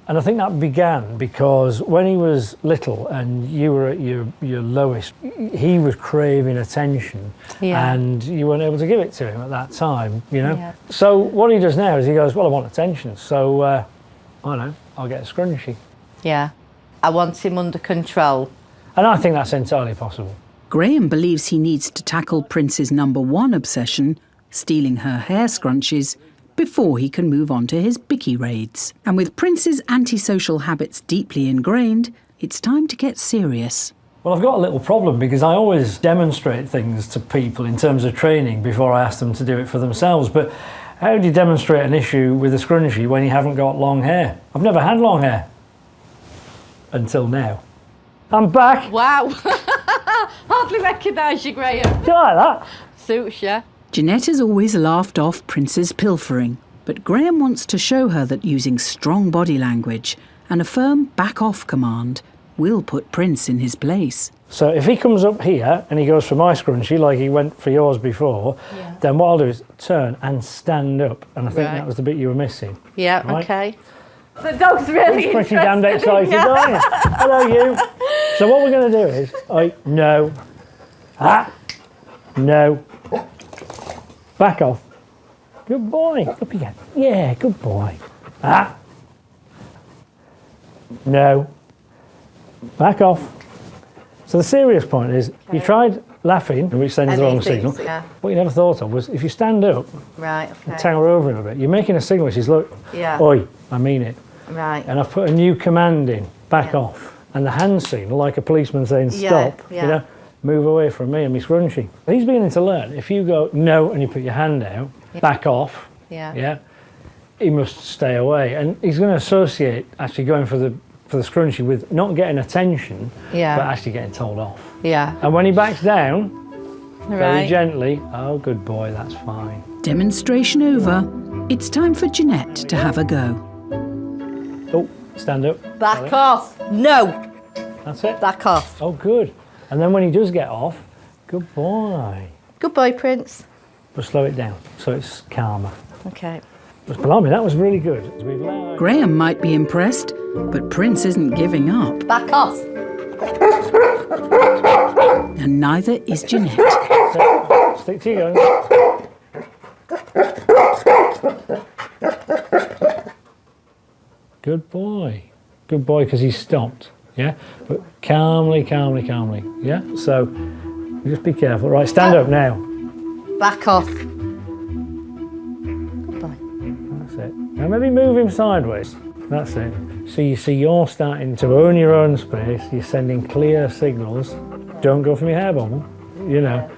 And I think that began because when he was little and you were at your lowest, he was craving attention, and you weren't able to give it to him at that time, you know? Yeah. So what he does now is he goes, well, I want attention, so I don't know, I'll get a scrunchie. Yeah, I want him under control. And I think that's entirely possible. Graham believes he needs to tackle Prince's #1 obsession, stealing her hair scrunchies, before he can move on to his bicky raids. And with Prince's antisocial habits deeply ingrained, it's time to get serious. Well, I've got a little problem because I always demonstrate things to people in terms of training before I ask them to do it for themselves. But how do you demonstrate an issue with a scrunchie when you haven't got long hair? I've never had long hair. Until now. I'm back. Wow. Hardly recognise you, Graham. Do you like that? Suits you. Jeanette has always laughed off Prince's pilfering, but Graham wants to show her that using strong body language and a firm back-off command will put Prince in his place. So if he comes up here and he goes for my scrunchie like he went for yours before, then what I'll do is turn and stand up. And I think that was the bit you were missing. Yeah, right? okay. The dog's really He's pretty damned excited, aren't you? Hello, you. So what we're going to do is, no, no, back off. Good boy. Up again. Yeah, good boy. No, back off. So the serious point is, you tried laughing, which sends the wrong signal. What you never thought of was, if you stand up and tower over him a bit, you're making a signal which is, look, oi, I mean it. Right. And I've put a new command in, back off. And the hand signal, like a policeman saying stop, you know, move away from me and me scrunchie. He's beginning to learn. If you go no and you put your hand out, back off, he must stay away. And he's going to associate actually going for the scrunchie with not getting attention, but actually getting told off. Yeah. And when he backs down, very gently, oh, good boy, that's fine. Demonstration over. It's time for Jeanette to have a go. Oh, stand up. Back off. No. That's it. Back off. Oh, good. And then when he does get off, good boy. Good boy, Prince. But slow it down so it's calmer. Okay. But blimey, that was really good. Graham might be impressed, but Prince isn't giving up. Back off. And neither is Jeanette. Stick to your guns. Good boy. Good boy, because he stopped. Yeah? But calmly, calmly, calmly. Yeah? So, just be careful. Right, stand up now. Back off. That's it. Now maybe move him sideways. That's it. So you see you're starting to own your own space. You're sending clear signals. Don't go for me hair bomb, you know.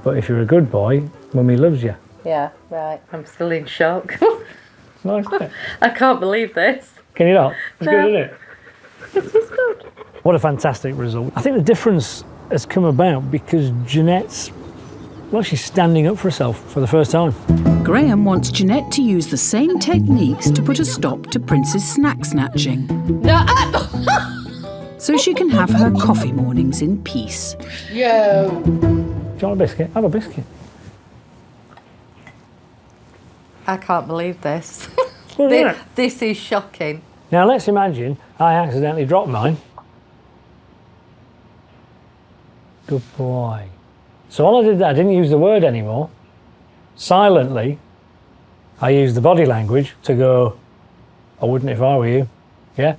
But if you're a good boy, Mummy loves you. Yeah, right. I'm still in shock. It's nice, isn't it? I can't believe this. Can you not? It's good, isn't it? This is good. What a fantastic result. I think the difference has come about because Jeanette's, well, she's standing up for herself for the first time. Graham wants Jeanette to use the same techniques to put a stop to Prince's snack snatching. No. So she can have her coffee mornings in peace. Yo. Do you want a biscuit? Have a biscuit. I can't believe this. Well, this is shocking. Now let's imagine I accidentally dropped mine. Good boy. So all I did there, I didn't use the word anymore. Silently, I used the body language to go, I wouldn't if I were you. Yeah?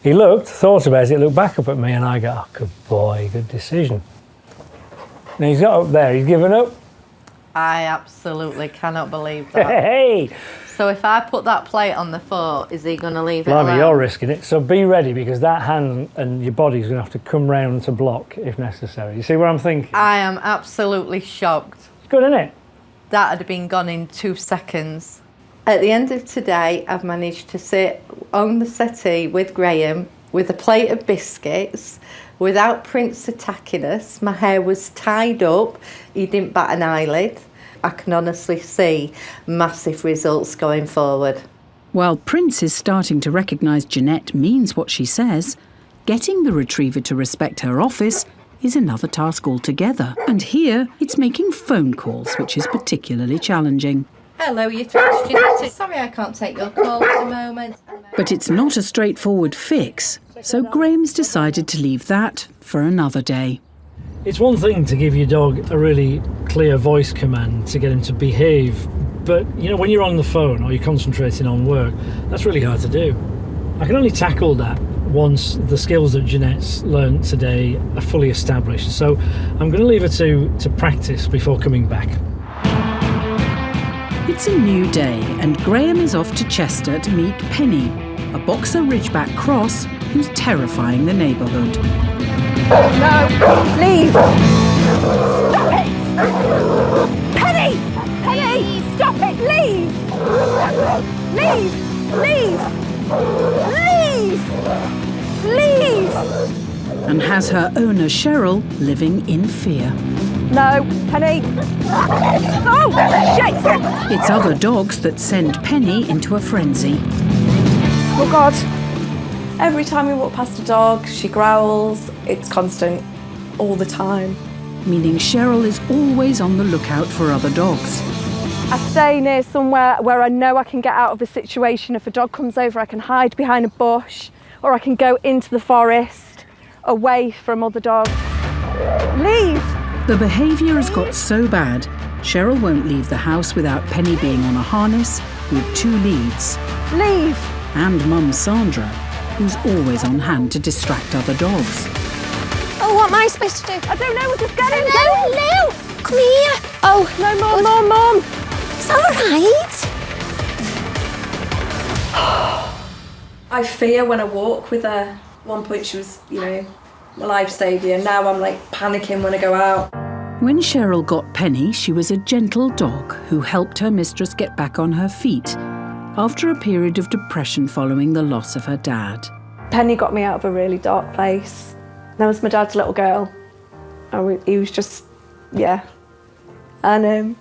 He looked, thought about it, looked back up at me, and I go, oh, good boy, good decision. Now he's got up there, he's given up, I absolutely cannot believe that. Hey! So if I put that plate on the floor, is he going to leave it Blimey, alone? you're risking it. So be ready, because that hand and your body's going to have to come round to block if necessary. You see what I'm thinking? I am absolutely shocked. It's good, isn't it? That had been gone in 2 seconds. At the end of today, I've managed to sit on the settee with Graham with a plate of biscuits without Prince attacking us. My hair was tied up. He didn't bat an eyelid. I can honestly see massive results going forward. While Prince is starting to recognise Jeanette means what she says, getting the retriever to respect her office is another task altogether. And here, it's making phone calls, which is particularly challenging. Hello, you touched Jeanette. Sorry I can't take your call at the moment. But it's not a straightforward fix, so Graham's decided to leave that for another day. It's one thing to give your dog a really clear voice command to get him to behave, but you know, when you're on the phone or you're concentrating on work, that's really hard to do. I can only tackle that once the skills that Jeanette's learned today are fully established, so I'm going to leave her to practice before coming back. It's a new day, and Graham is off to Chester to meet Penny, a boxer Ridgeback cross who's terrifying the neighbourhood. No, leave! Stop it! Penny! Penny! Stop it! Leave! Leave! Leave! Leave! Leave! And has her owner Cheryl living in fear. No, Penny! Oh, shit! It's other dogs that send Penny into a frenzy. Oh, God. Every time we walk past a dog, she growls. It's constant, all the time. Meaning Cheryl is always on the lookout for other dogs. I stay near somewhere where I know I can get out of a situation. If a dog comes over, I can hide behind a bush, or I can go into the forest, away from other dogs. Leave! The behaviour has got so bad, Cheryl won't leave the house without Penny being on a harness with 2 leads. Leave! And Mum Sandra, who's always on hand to distract other dogs. Oh, what am I supposed to do? I don't know, we're just getting No, come here. Oh, no, Mum. It's all right. I fear when I walk with her. At one point she was, my life saviour. Now I'm like panicking when I go out. When Cheryl got Penny, she was a gentle dog who helped her mistress get back on her feet after a period of depression following the loss of her dad. Penny got me out of a really dark place. That was my dad's little girl. He was just, yeah. And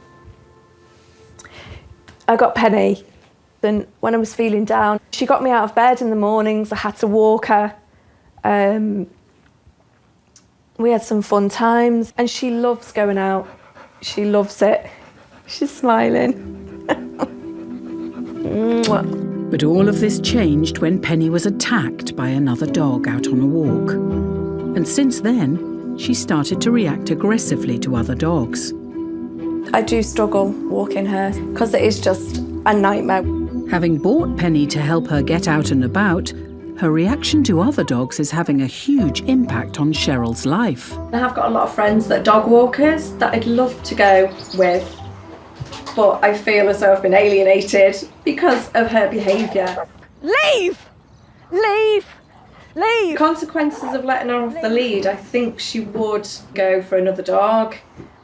I got Penny. Then when I was feeling down, she got me out of bed in the mornings. I had to walk her. We had some fun times, and she loves going out. She loves it. She's smiling. But all of this changed when Penny was attacked by another dog out on a walk. And since then, she started to react aggressively to other dogs. I do struggle walking her because it is just a nightmare. Having bought Penny to help her get out and about, her reaction to other dogs is having a huge impact on Cheryl's life. I have got a lot of friends that are dog walkers that I'd love to go with, but I feel as though I've been alienated because of her behaviour. Leave! Leave! Leave! Consequences of letting her off the lead, I think she would go for another dog.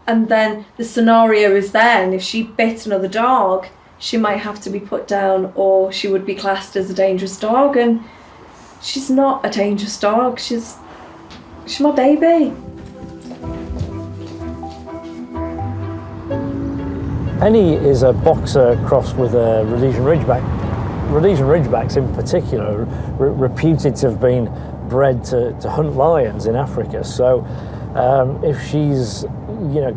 And then the scenario is then, if she bit another dog, she might have to be put down, or she would be classed as a dangerous dog. And she's not a dangerous dog. She's my baby. Penny is a boxer crossed with a Rhodesian Ridgeback. Rhodesian Ridgebacks in particular are reputed to have been bred to hunt lions in Africa. So if she's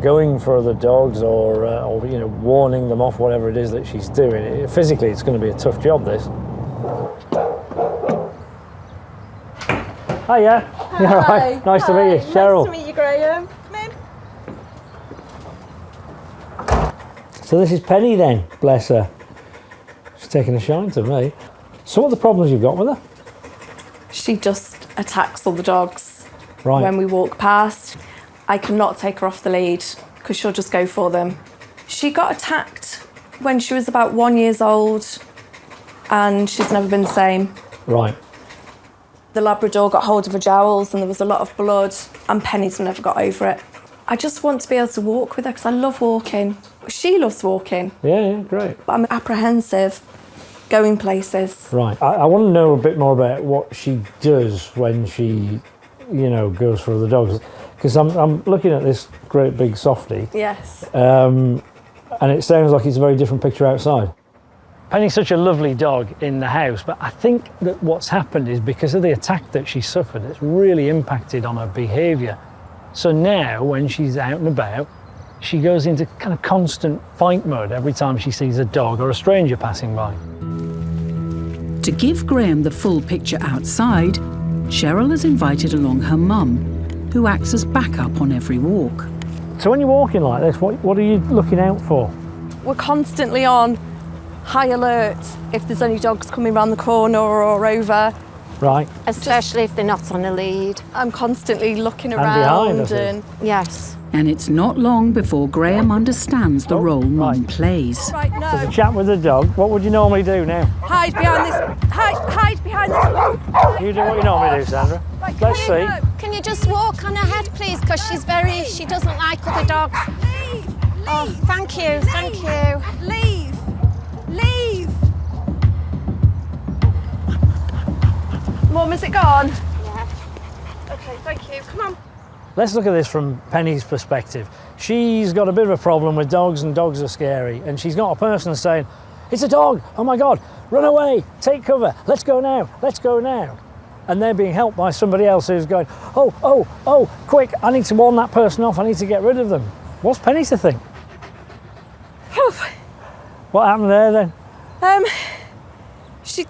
going for other dogs or warning them off, whatever it is that she's doing, physically it's going to be a tough job, this. Hiya. Hi. You all right? Nice to meet you, Cheryl. Nice to meet you, Graham. Come in. So this is Penny then, bless her. She's taking a shine to me. So what are the problems you've got with her? She just attacks all the dogs Right. when we walk past. I cannot take her off the lead because she'll just go for them. She got attacked when she was about 1 year old, and she's never been the same. Right. The Labrador got hold of her jowls and there was a lot of blood, and Penny's never got over it. I just want to be able to walk with her because I love walking. She loves walking. Yeah, great. But I'm apprehensive going places. Right. I want to know a bit more about what she does when she, you know, goes for other dogs. Because I'm looking at this great big softie. Yes. And it sounds like it's a very different picture outside. Penny's such a lovely dog in the house, but I think that what's happened is because of the attack that she suffered, it's really impacted on her behaviour. So now, when she's out and about, she goes into kind of constant fight mode every time she sees a dog or a stranger passing by. To give Graham the full picture outside, Cheryl has invited along her mum, who acts as backup on every walk. So when you're walking like this, what are you looking out for? We're constantly on high alert if there's any dogs coming around the corner or over. Right. Especially if they're not on a lead. I'm constantly looking And behind, around I think. and Yes. And it's not long before Graham understands the role mum plays. Right, no. There's a chat with the dog. What would you normally do now? Hide behind this. Hide behind this. You do what you normally do, Sandra. Let's see. Can you just walk on her head, please? Because she doesn't like other dogs. Oh, thank you, thank you. Leave. Mum, is it gone? Yeah. Okay, thank you. Come on. Let's look at this from Penny's perspective. She's got a bit of a problem with dogs, and dogs are scary. And she's got a person saying, "It's a dog, oh my God, run away, take cover, let's go now, let's go now." And they're being helped by somebody else who's going, oh, quick, I need to warn that person off, I need to get rid of them. What's Penny to think? What happened there then?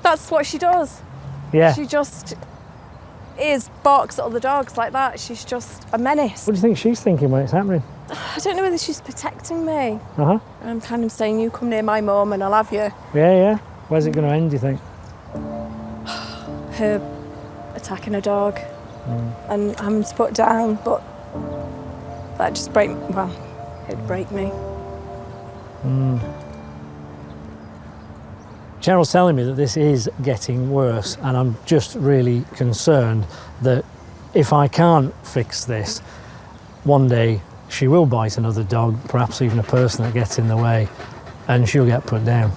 That's what she does. Yeah. She just barks at other dogs like that. She's just a menace. What do you think she's thinking when it's happening? I don't know whether she's protecting me. Uh-huh. I'm kind of saying, you come near my mum and I'll have you. Yeah. Where's it going to end, do you think? Her attacking a dog and having to put down, but that just it'd break me. Cheryl's telling me that this is getting worse, and I'm just really concerned that if I can't fix this, one day she will bite another dog, perhaps even a person that gets in the way, and she'll get put down.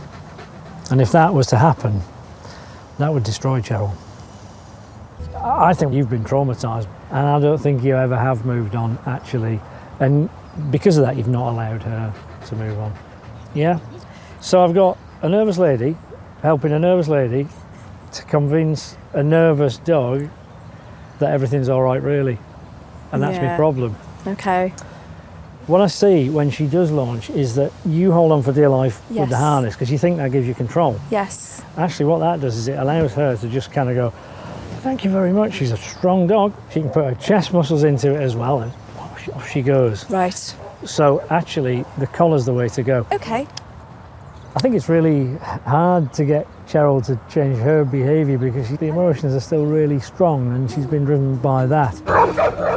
And if that was to happen, that would destroy Cheryl. I think you've been traumatised, and I don't think you ever have moved on, actually. And because of that, you've not allowed her to move on. Yeah? So I've got a nervous lady helping a nervous lady to convince a nervous dog that everything's all right, really. And that's my problem. Okay. What I see when she does launch is that you hold on for dear life with the Yes. harness because you think that gives you control. Yes. Actually, what that does is it allows her to just kind of go, "Thank you very much, she's a strong dog." She can put her chest muscles into it as well, and off she goes. Right. So actually, the collar's the way to go. Okay. I think it's really hard to get Cheryl to change her behaviour because the emotions are still really strong and she's been driven by that.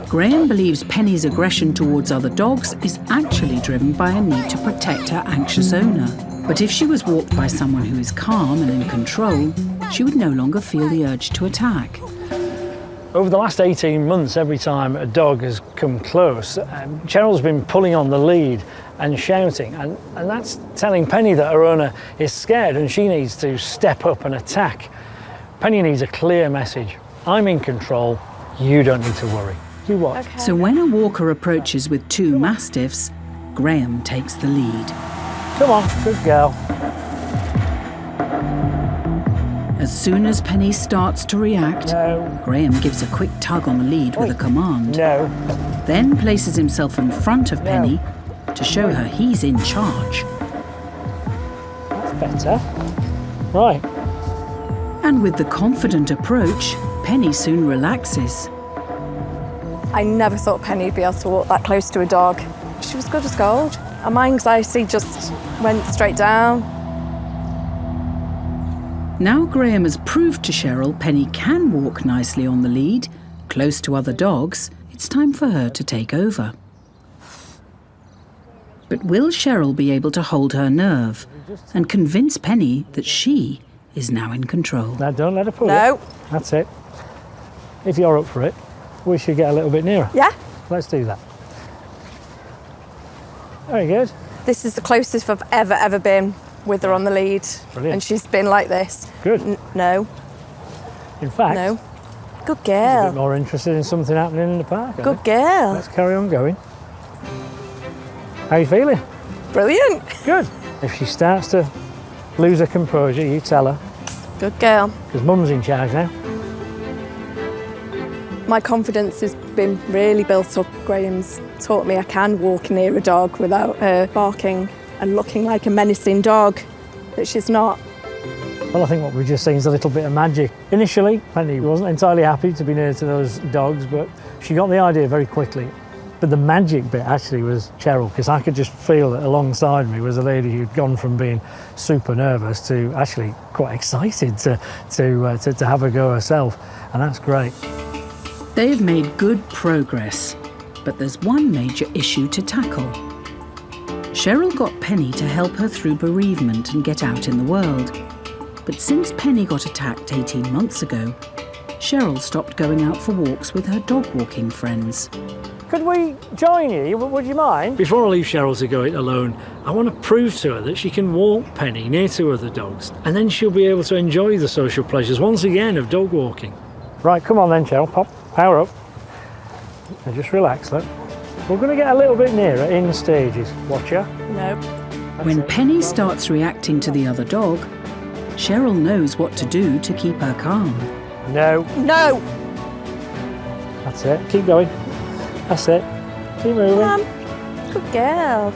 Graham believes Penny's aggression towards other dogs is actually driven by a need to protect her anxious owner. But if she was walked by someone who is calm and in control, she would no longer feel the urge to attack. Over the last 18 months, every time a dog has come close, Cheryl's been pulling on the lead and shouting, and that's telling Penny that her owner is scared and she needs to step up and attack. Penny needs a clear message. I'm in control, you don't need to worry. You watch. Okay. So when a walker approaches with two mastiffs, Graham takes the lead. Come on, good girl. As soon as Penny starts to react, Graham gives a quick tug on the lead with a command. No. Then places himself in front of Penny to show her he's in charge. That's better. Right. And with the confident approach, Penny soon relaxes. I never thought Penny would be able to walk that close to a dog. She was good as gold. And my anxiety just went straight down. Now Graham has proved to Cheryl Penny can walk nicely on the lead, close to other dogs, it's time for her to take over. But will Cheryl be able to hold her nerve and convince Penny that she is now in control? Now, don't let her pull No. it. That's it. If you're up for it, we should get a little bit nearer. Yeah. Let's do that. Very good. This is the closest I've ever been with her on the lead. Brilliant. And she's been like this. Good. No. In fact, No. Good a girl. bit more interested in something happening in the park. I Good think. girl. Let's carry on going. How are you feeling? Brilliant. Good. If she starts to lose her composure, you tell her, Good girl. because Mum's in charge now. My confidence has been really built up. Graham's taught me I can walk near a dog without her barking and looking like a menacing dog, that she's not. Well, I think what we've just seen is a little bit of magic. Initially, Penny wasn't entirely happy to be near to those dogs, but she got the idea very quickly. But the magic bit actually was Cheryl, because I could just feel that alongside me was a lady who'd gone from being super nervous to actually quite excited to have a go herself, and that's great. They've made good progress, but there's one major issue to tackle. Cheryl got Penny to help her through bereavement and get out in the world. But since Penny got attacked 18 months ago, Cheryl stopped going out for walks with her dog walking friends. Could we join you? Would you mind? Before I leave Cheryl to go it alone, I want to prove to her that she can walk Penny near to other dogs, and then she'll be able to enjoy the social pleasures once again of dog walking. Right, come on then, Cheryl, power up. And just relax, look. We're going to get a little bit nearer in stages. Watch her. No. When Penny starts reacting to the other dog, Cheryl knows what to do to keep her calm. No. No. That's it. Keep going. That's it. Keep moving. Good girl.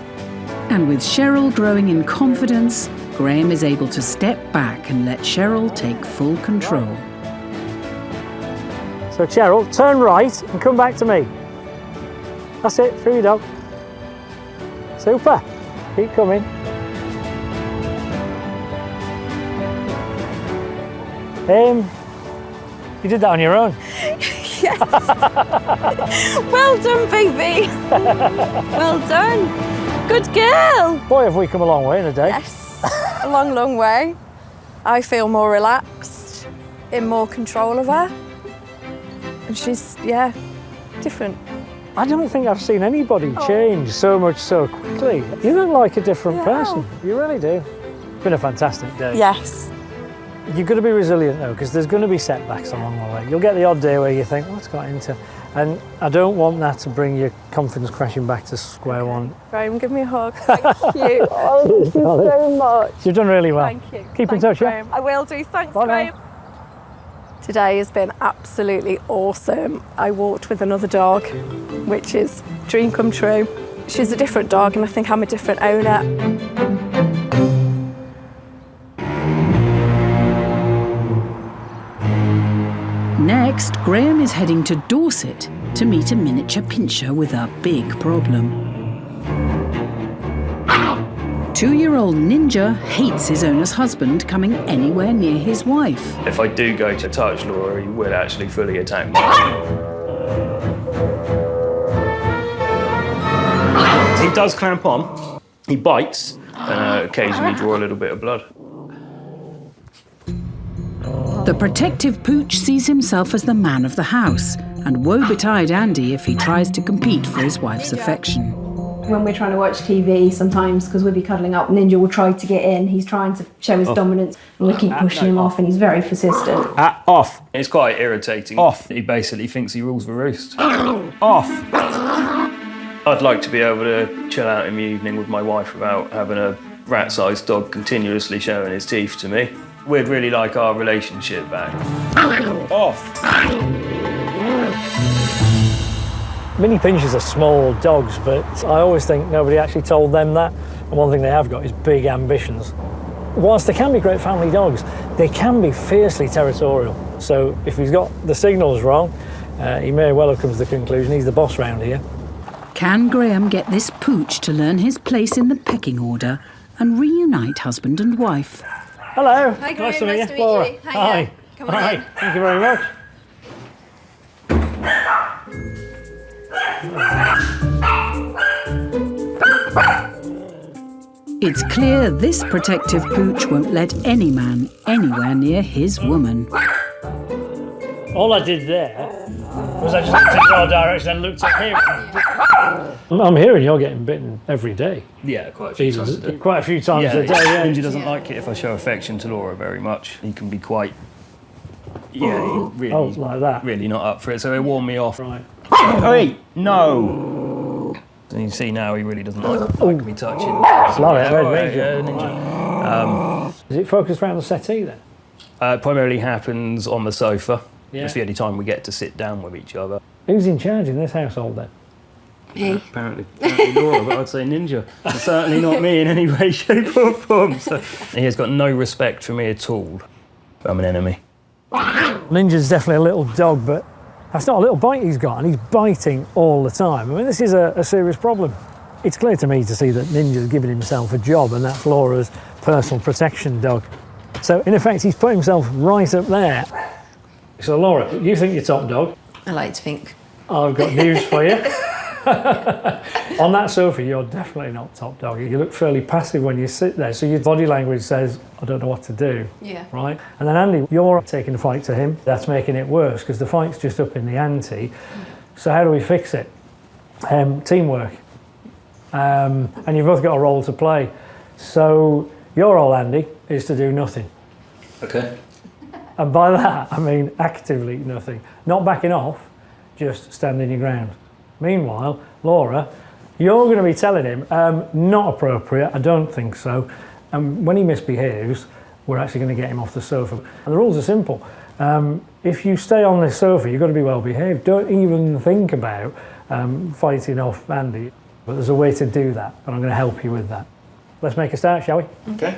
And with Cheryl growing in confidence, Graham is able to step back and let Cheryl take full control. So Cheryl, turn right and come back to me. That's it, through your dog. Super. Keep coming. You did that on your own. Yes. Well done, baby. Well done. Good girl. Boy, have we come a long way in a day. Yes. A long, long way. I feel more relaxed, in more control of her. And she's, yeah, different. I don't think I've seen anybody change so much so quickly. You look like a different person. You really do. It's been a fantastic day. Yes. You've got to be resilient though, because there's going to be setbacks along the way. You'll get the odd day where you think, what's got into? And I don't want that to bring your confidence crashing back to square one. Graham, give me a hug. Thank you. Oh, thank you so much. You've done really well. Thank you. Keep in touch, yeah? I will do. Thanks, Bye Graham. now. Today has been absolutely awesome. I walked with another dog, which is a dream come true. She's a different dog and I think I'm a different owner. Next, Graham is heading to Dorset to meet a miniature pinscher with a big problem. 2-year-old Ninja hates his owner's husband coming anywhere near his wife. If I do go to touch Laura, he will actually fully attack me. He does clamp on, he bites, and occasionally draw a little bit of blood. The protective pooch sees himself as the man of the house, and woe betide Andy if he tries to compete for his wife's affection. When we're trying to watch TV, sometimes, because we'll be cuddling up, Ninja will try to get in. He's trying to show his dominance, and we keep pushing him off, and he's very persistent. Off. It's quite irritating. Off. He basically thinks he rules the roost. Off. I'd like to be able to chill out in the evening with my wife without having a rat-sized dog continuously showing his teeth to me. We'd really like our relationship back. Off. Mini pinchers are small dogs, but I always think nobody actually told them that. And one thing they have got is big ambitions. Whilst they can be great family dogs, they can be fiercely territorial. So if he's got the signals wrong, he may well have come to the conclusion he's the boss round here. Can Graham get this pooch to learn his place in the pecking order and reunite husband and wife? Hello. Hi, Graham. Nice to meet Nice you. to meet Laura. you. Hi. Come on Hi. in. Thank you very much. It's clear this protective pooch won't let any man anywhere near his woman. All I did there was I just looked in your direction and looked at him. I'm hearing you're getting bitten every day. Yeah, quite a few times a day. Quite a few times a day, yeah. Ninja doesn't like it if I show affection to Laura very much. He can be quite, really, like that. Really not up for it, so he'll warn me off. Right. Hey, no! And you see now he really doesn't like me touching. Ninja. Is it focused around the settee then? It primarily happens on the sofa. Yeah. It's the only time we get to sit down with each other. Who's in charge in this household then? Me. Apparently Laura, but I'd say Ninja. And certainly not me in any way, shape or form. So he has got no respect for me at all. I'm an enemy. Ninja's definitely a little dog, but that's not a little bite he's got, and he's biting all the time. I mean, this is a serious problem. It's clear to me to see that Ninja's giving himself a job, and that's Laura's personal protection dog. So, in effect, he's put himself right up there. So, Laura, you think you're top dog? I like to think. I've got news for you. On that sofa, you're definitely not top dog. You look fairly passive when you sit there, so your body language says, I don't know what to do. Yeah. Right? And then, Andy, you're taking the fight to him. That's making it worse, because the fight's just up in the ante. So how do we fix it? Teamwork. And you've both got a role to play. So your role, Andy, is to do nothing. Okay. And by that, I mean actively nothing. Not backing off, just standing your ground. Meanwhile, Laura, you're going to be telling him, not appropriate, I don't think so. And when he misbehaves, we're actually going to get him off the sofa. And the rules are simple. If you stay on this sofa, you've got to be well behaved. Don't even think about fighting off Andy. But there's a way to do that, and I'm going to help you with that. Let's make a start, shall we? Okay.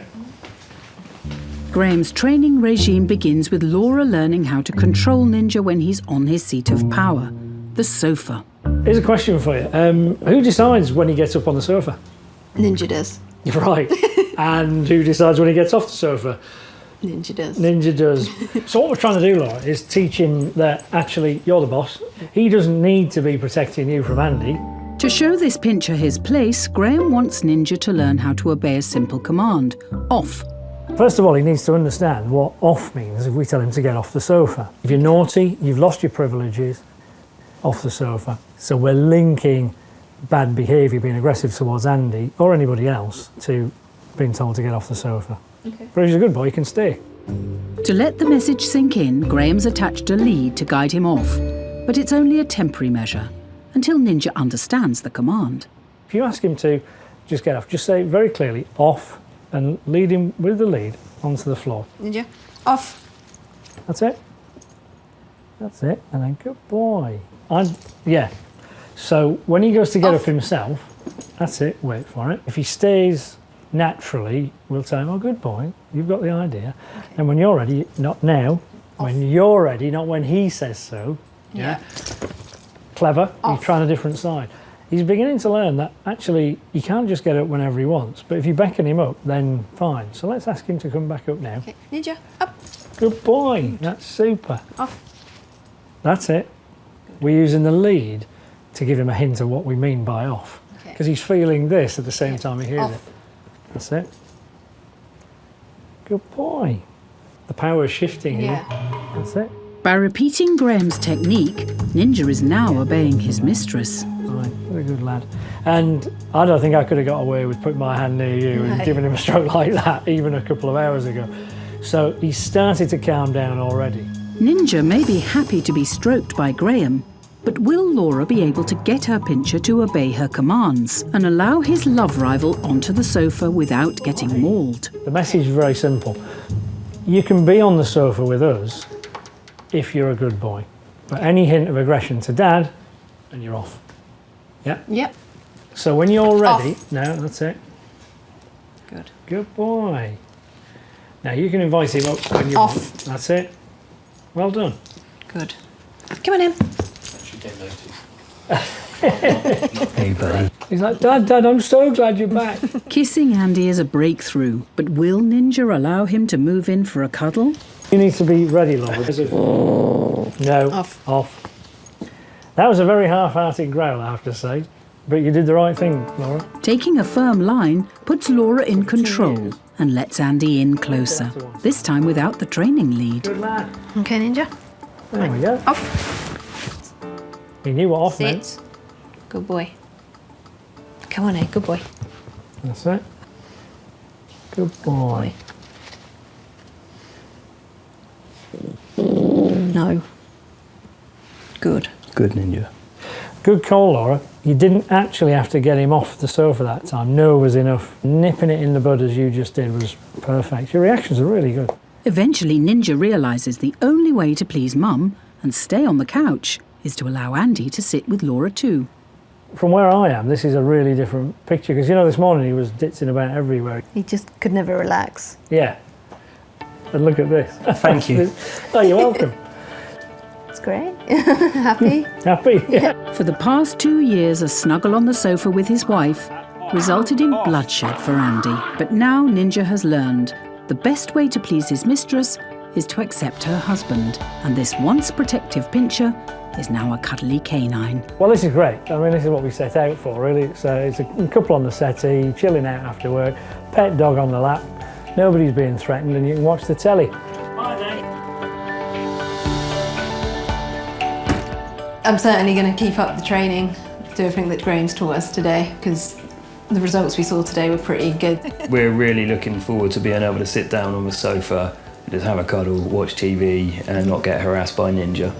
Graham's training regime begins with Laura learning how to control Ninja when he's on his seat of power, the sofa. Here's a question for you. Who decides when he gets up on the sofa? Ninja does. You're right. And who decides when he gets off the sofa? Ninja does. Ninja does. So what we're trying to do, Laura, is teach him that actually you're the boss. He doesn't need to be protecting you from Andy. To show this pincher his place, Graham wants Ninja to learn how to obey a simple command, off. First of all, he needs to understand what off means if we tell him to get off the sofa. If you're naughty, you've lost your privileges, off the sofa. So we're linking bad behaviour, being aggressive towards Andy or anybody else, to being told to get off the sofa. Okay. But if he's a good boy, he can stay. To let the message sink in, Graham's attached a lead to guide him off. But it's only a temporary measure, until Ninja understands the command. If you ask him to just get off, just say very clearly, off, and lead him with the lead onto the floor. Ninja, off. That's it. That's it. And then good boy. Yeah. So when he goes to get up himself, that's it, wait for it. If he stays naturally, we'll tell him, oh, good boy, you've got the idea. Okay. And when you're ready, not now, when you're ready, not when he says so. Yeah. Clever, he's trying a different side. He's beginning to learn that actually he can't just get up whenever he wants, but if you beckon him up, then fine. So let's ask him to come back up now. Okay. Ninja, up. Good boy, that's super. Off. That's it. We're using the lead to give him a hint of what we mean by off. Because he's feeling this at the same time he hears it. That's it. Good boy. The power is shifting here. That's it. By repeating Graham's technique, Ninja is now obeying his mistress. Right, very good lad. And I don't think I could have got away with putting my hand near you and giving him a stroke like that even a couple of hours ago. So he's started to calm down already. Ninja may be happy to be stroked by Graham, but will Laura be able to get her pincher to obey her commands and allow his love rival onto the sofa without getting mauled? The message is very simple. You can be on the sofa with us if you're a good boy. But any hint of aggression to Dad, and you're off. Yeah? Yep. So when you're ready, now that's it. Good. Good boy. Now you can invite him up when you want. That's it. Well done. Good. Come on in. Hey, buddy. He's like, Dad, I'm so glad you're back. Kissing Andy is a breakthrough, but will Ninja allow him to move in for a cuddle? You need to be ready, Laura. No. Off. That was a very half-hearted growl, I have to say. But you did the right thing, Laura. Taking a firm line puts Laura in control and lets Andy in closer, this time without the training lead. Good lad. Okay, Ninja. There we go. Off. You knew what off Sit. meant. Good boy. Come on, good boy. That's it. Good boy. No. Good. Good, Ninja. Good call, Laura. You didn't actually have to get him off the sofa that time. No was enough. Nipping it in the bud as you just did was perfect. Your reactions are really good. Eventually, Ninja realises the only way to please Mum and stay on the couch is to allow Andy to sit with Laura too. From where I am, this is a really different picture because, you know, this morning he was ditzing about everywhere. He just could never relax. Yeah. And look at this. Thank you. Oh, you're welcome. It's great. Happy? Happy? Yeah. For the past 2 years, a snuggle on the sofa with his wife resulted in bloodshed for Andy. But now Ninja has learned the best way to please his mistress is to accept her husband. And this once protective pincher is now a cuddly canine. Well, this is great. I mean, this is what we set out for, really. It's a couple on the settee, chilling out after work, pet dog on the lap, nobody's being threatened, and you can watch the telly. Bye, mate. I'm certainly going to keep up the training, do everything that Graham's taught us today, because the results we saw today were pretty good. We're really looking forward to being able to sit down on the sofa, just have a cuddle, watch TV, and not get harassed by Ninja.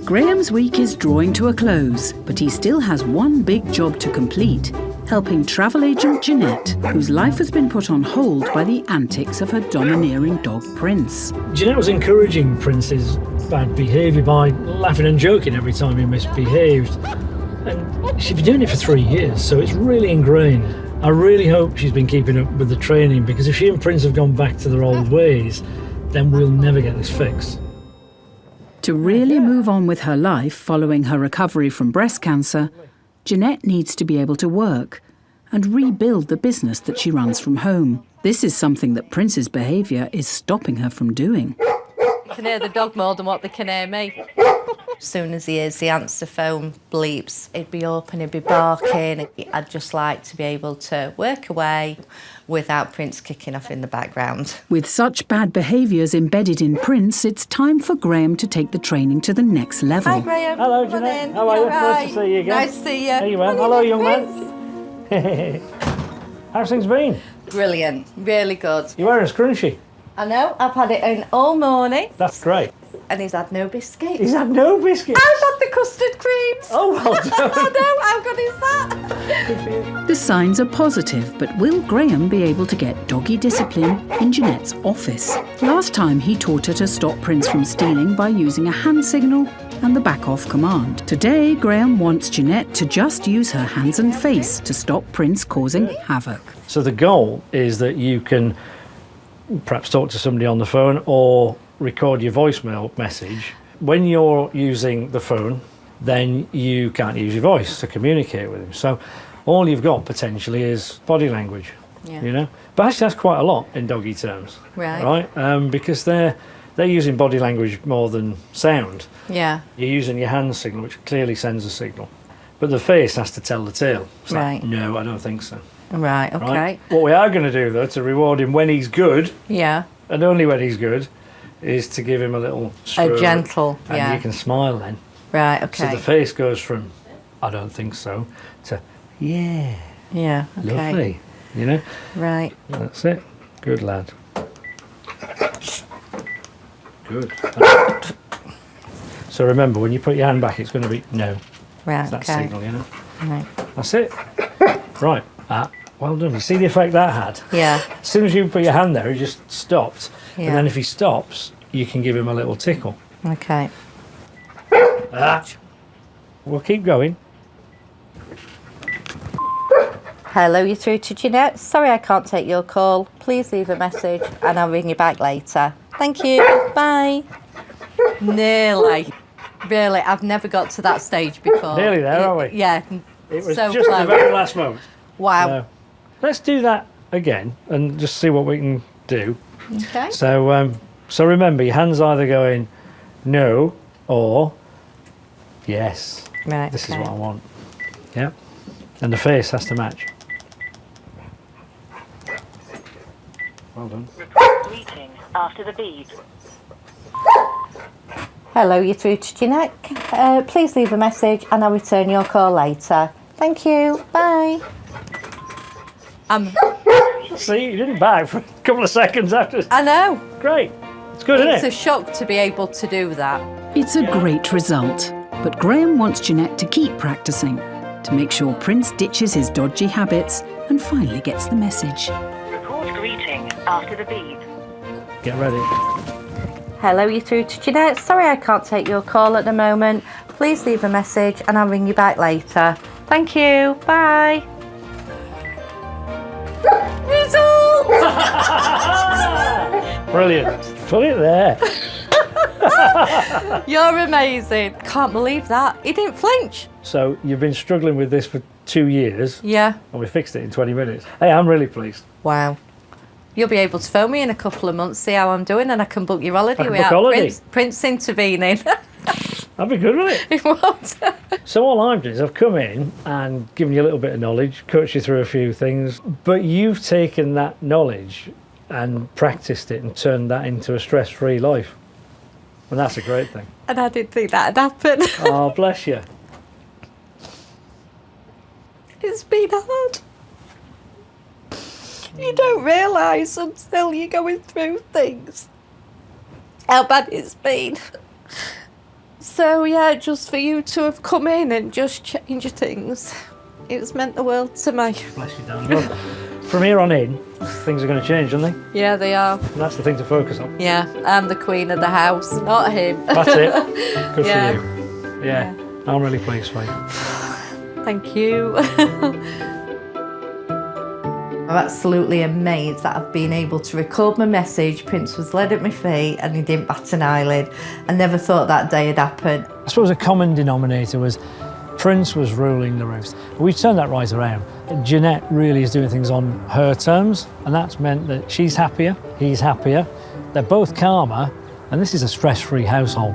Graham's week is drawing to a close, but he still has one big job to complete, helping travel agent Jeanette, whose life has been put on hold by the antics of her domineering dog Prince. Jeanette was encouraging Prince's bad behaviour by laughing and joking every time he misbehaved. And she's been doing it for 3 years, so it's really ingrained. I really hope she's been keeping up with the training, because if she and Prince have gone back to their old ways, then we'll never get this fixed. To really move on with her life following her recovery from breast cancer, Jeanette needs to be able to work and rebuild the business that she runs from home. This is something that Prince's behaviour is stopping her from doing. You can hear the dog more than what they can hear me. As soon as he hears the answer phone bleeps, he'd be up and he'd be barking. I'd just like to be able to work away without Prince kicking off in the background. With such bad behaviours embedded in Prince, it's time for Graham to take the training to the next level. Hi, Graham. Hello, Jeanette. How are you? Nice to see you again. Nice to see you. There you are. Hello, young man. How's things been? Brilliant. Really good. You're wearing a scrunchie. I know. I've had it in all morning. That's great. And he's had no biscuits. He's had no biscuits? I've had the custard creams. Oh, well done. I know. How good is that? The signs are positive, but will Graham be able to get doggy discipline in Jeanette's office? Last time he taught her to stop Prince from stealing by using a hand signal and the back-off command. Today, Graham wants Jeanette to just use her hands and face to stop Prince causing havoc. So the goal is that you can perhaps talk to somebody on the phone or record your voicemail message. When you're using the phone, then you can't use your voice to communicate with him. So all you've got potentially is body language, you know? But actually that's quite a lot in doggy terms, right? Because they're using body language more than sound. Yeah. You're using your hand signal, which clearly sends a signal. But the face has to tell the tale. It's like, no, I don't think so. Right, okay. Right? What we are going to do, though, to reward him when he's good, and only when he's good, is to give him a little stroke. A gentle, and you can smile then. Right, okay. So the face goes from, I don't think so, to, yeah. Yeah, okay. Lovely, you know? Right. That's it. Good lad. Good. So remember, when you put your hand back, it's going to be no. Right, It's that okay. signal, you know? Right. That's it. Right. Well done. You see the effect that had? Yeah. As soon as you put your hand there, he just stopped. Yeah. And then if he stops, you can give him a little tickle. Okay. We'll keep going. Hello, you're through to Jeanette. Sorry I can't take your call. Please leave a message and I'll ring you back later. Thank you. Bye. Nearly. Really, I've never got to that stage before. Nearly there, are we? Yeah. It was so just close. the very last moment. Wow. So, let's do that again and just see what we can do. Okay. So So remember, your hand's either going no or yes. Right. This is what I want. Yeah. And the face has to match. Well done. Meeting after the beep. Hello, you're through to Jeanette. Please leave a message and I'll return your call later. Thank you. Bye. See, you didn't back for a couple of seconds after. I know. Great. It's good, isn't it? It's a shock to be able to do that. It's a great result, but Graham wants Jeanette to keep practicing to make sure Prince ditches his dodgy habits and finally gets the message. Record greeting after the beep. Get ready. Hello, you're through to Jeanette. Sorry I can't take your call at the moment. Please leave a message and I'll ring you back later. Thank you. Bye. Result! Brilliant. Put it there. You're amazing. Can't believe that. He didn't flinch. So you've been struggling with this for 2 years. Yeah. And we fixed it in 20 minutes. Hey, I'm really pleased. Wow. You'll be able to phone me in a couple of months, see how I'm doing, and I can book your holiday I can without book holiday. Prince intervening. That'd be good, wouldn't it? It would. So all I've done is I've come in and given you a little bit of knowledge, coached you through a few things, but you've taken that knowledge and practiced it and turned that into a stress-free life. And that's a great thing. And I didn't think that'd happen. Oh, bless you. It's been hard. You don't realise until you're going through things how bad it's been. So yeah, just for you to have come in and just change things, it's meant the world to me. Bless you, Dan. Well, from here on in, things are going to change, aren't they? Yeah, they are. And that's the thing to focus on. Yeah, I'm the queen of the house, not him. That's it. Good Yeah. for you. Yeah. I'm really pleased for you. Thank you. I'm absolutely amazed that I've been able to record my message. Prince was led at my feet and he didn't bat an eyelid. I never thought that day had happened. I suppose a common denominator was Prince was ruling the roost. We've turned that right around. Jeanette really is doing things on her terms, and that's meant that she's happier, he's happier, they're both calmer, and this is a stress-free household.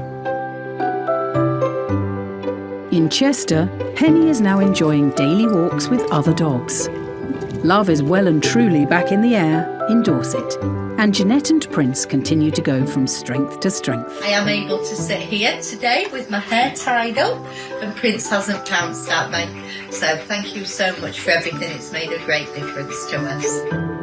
In Chester, Penny is now enjoying daily walks with other dogs. Love is well and truly back in the air in Dorset, and Jeanette and Prince continue to go from strength to strength. I am able to sit here today with my hair tied up and Prince hasn't pounced at me. So thank you so much for everything. It's made a great difference to us.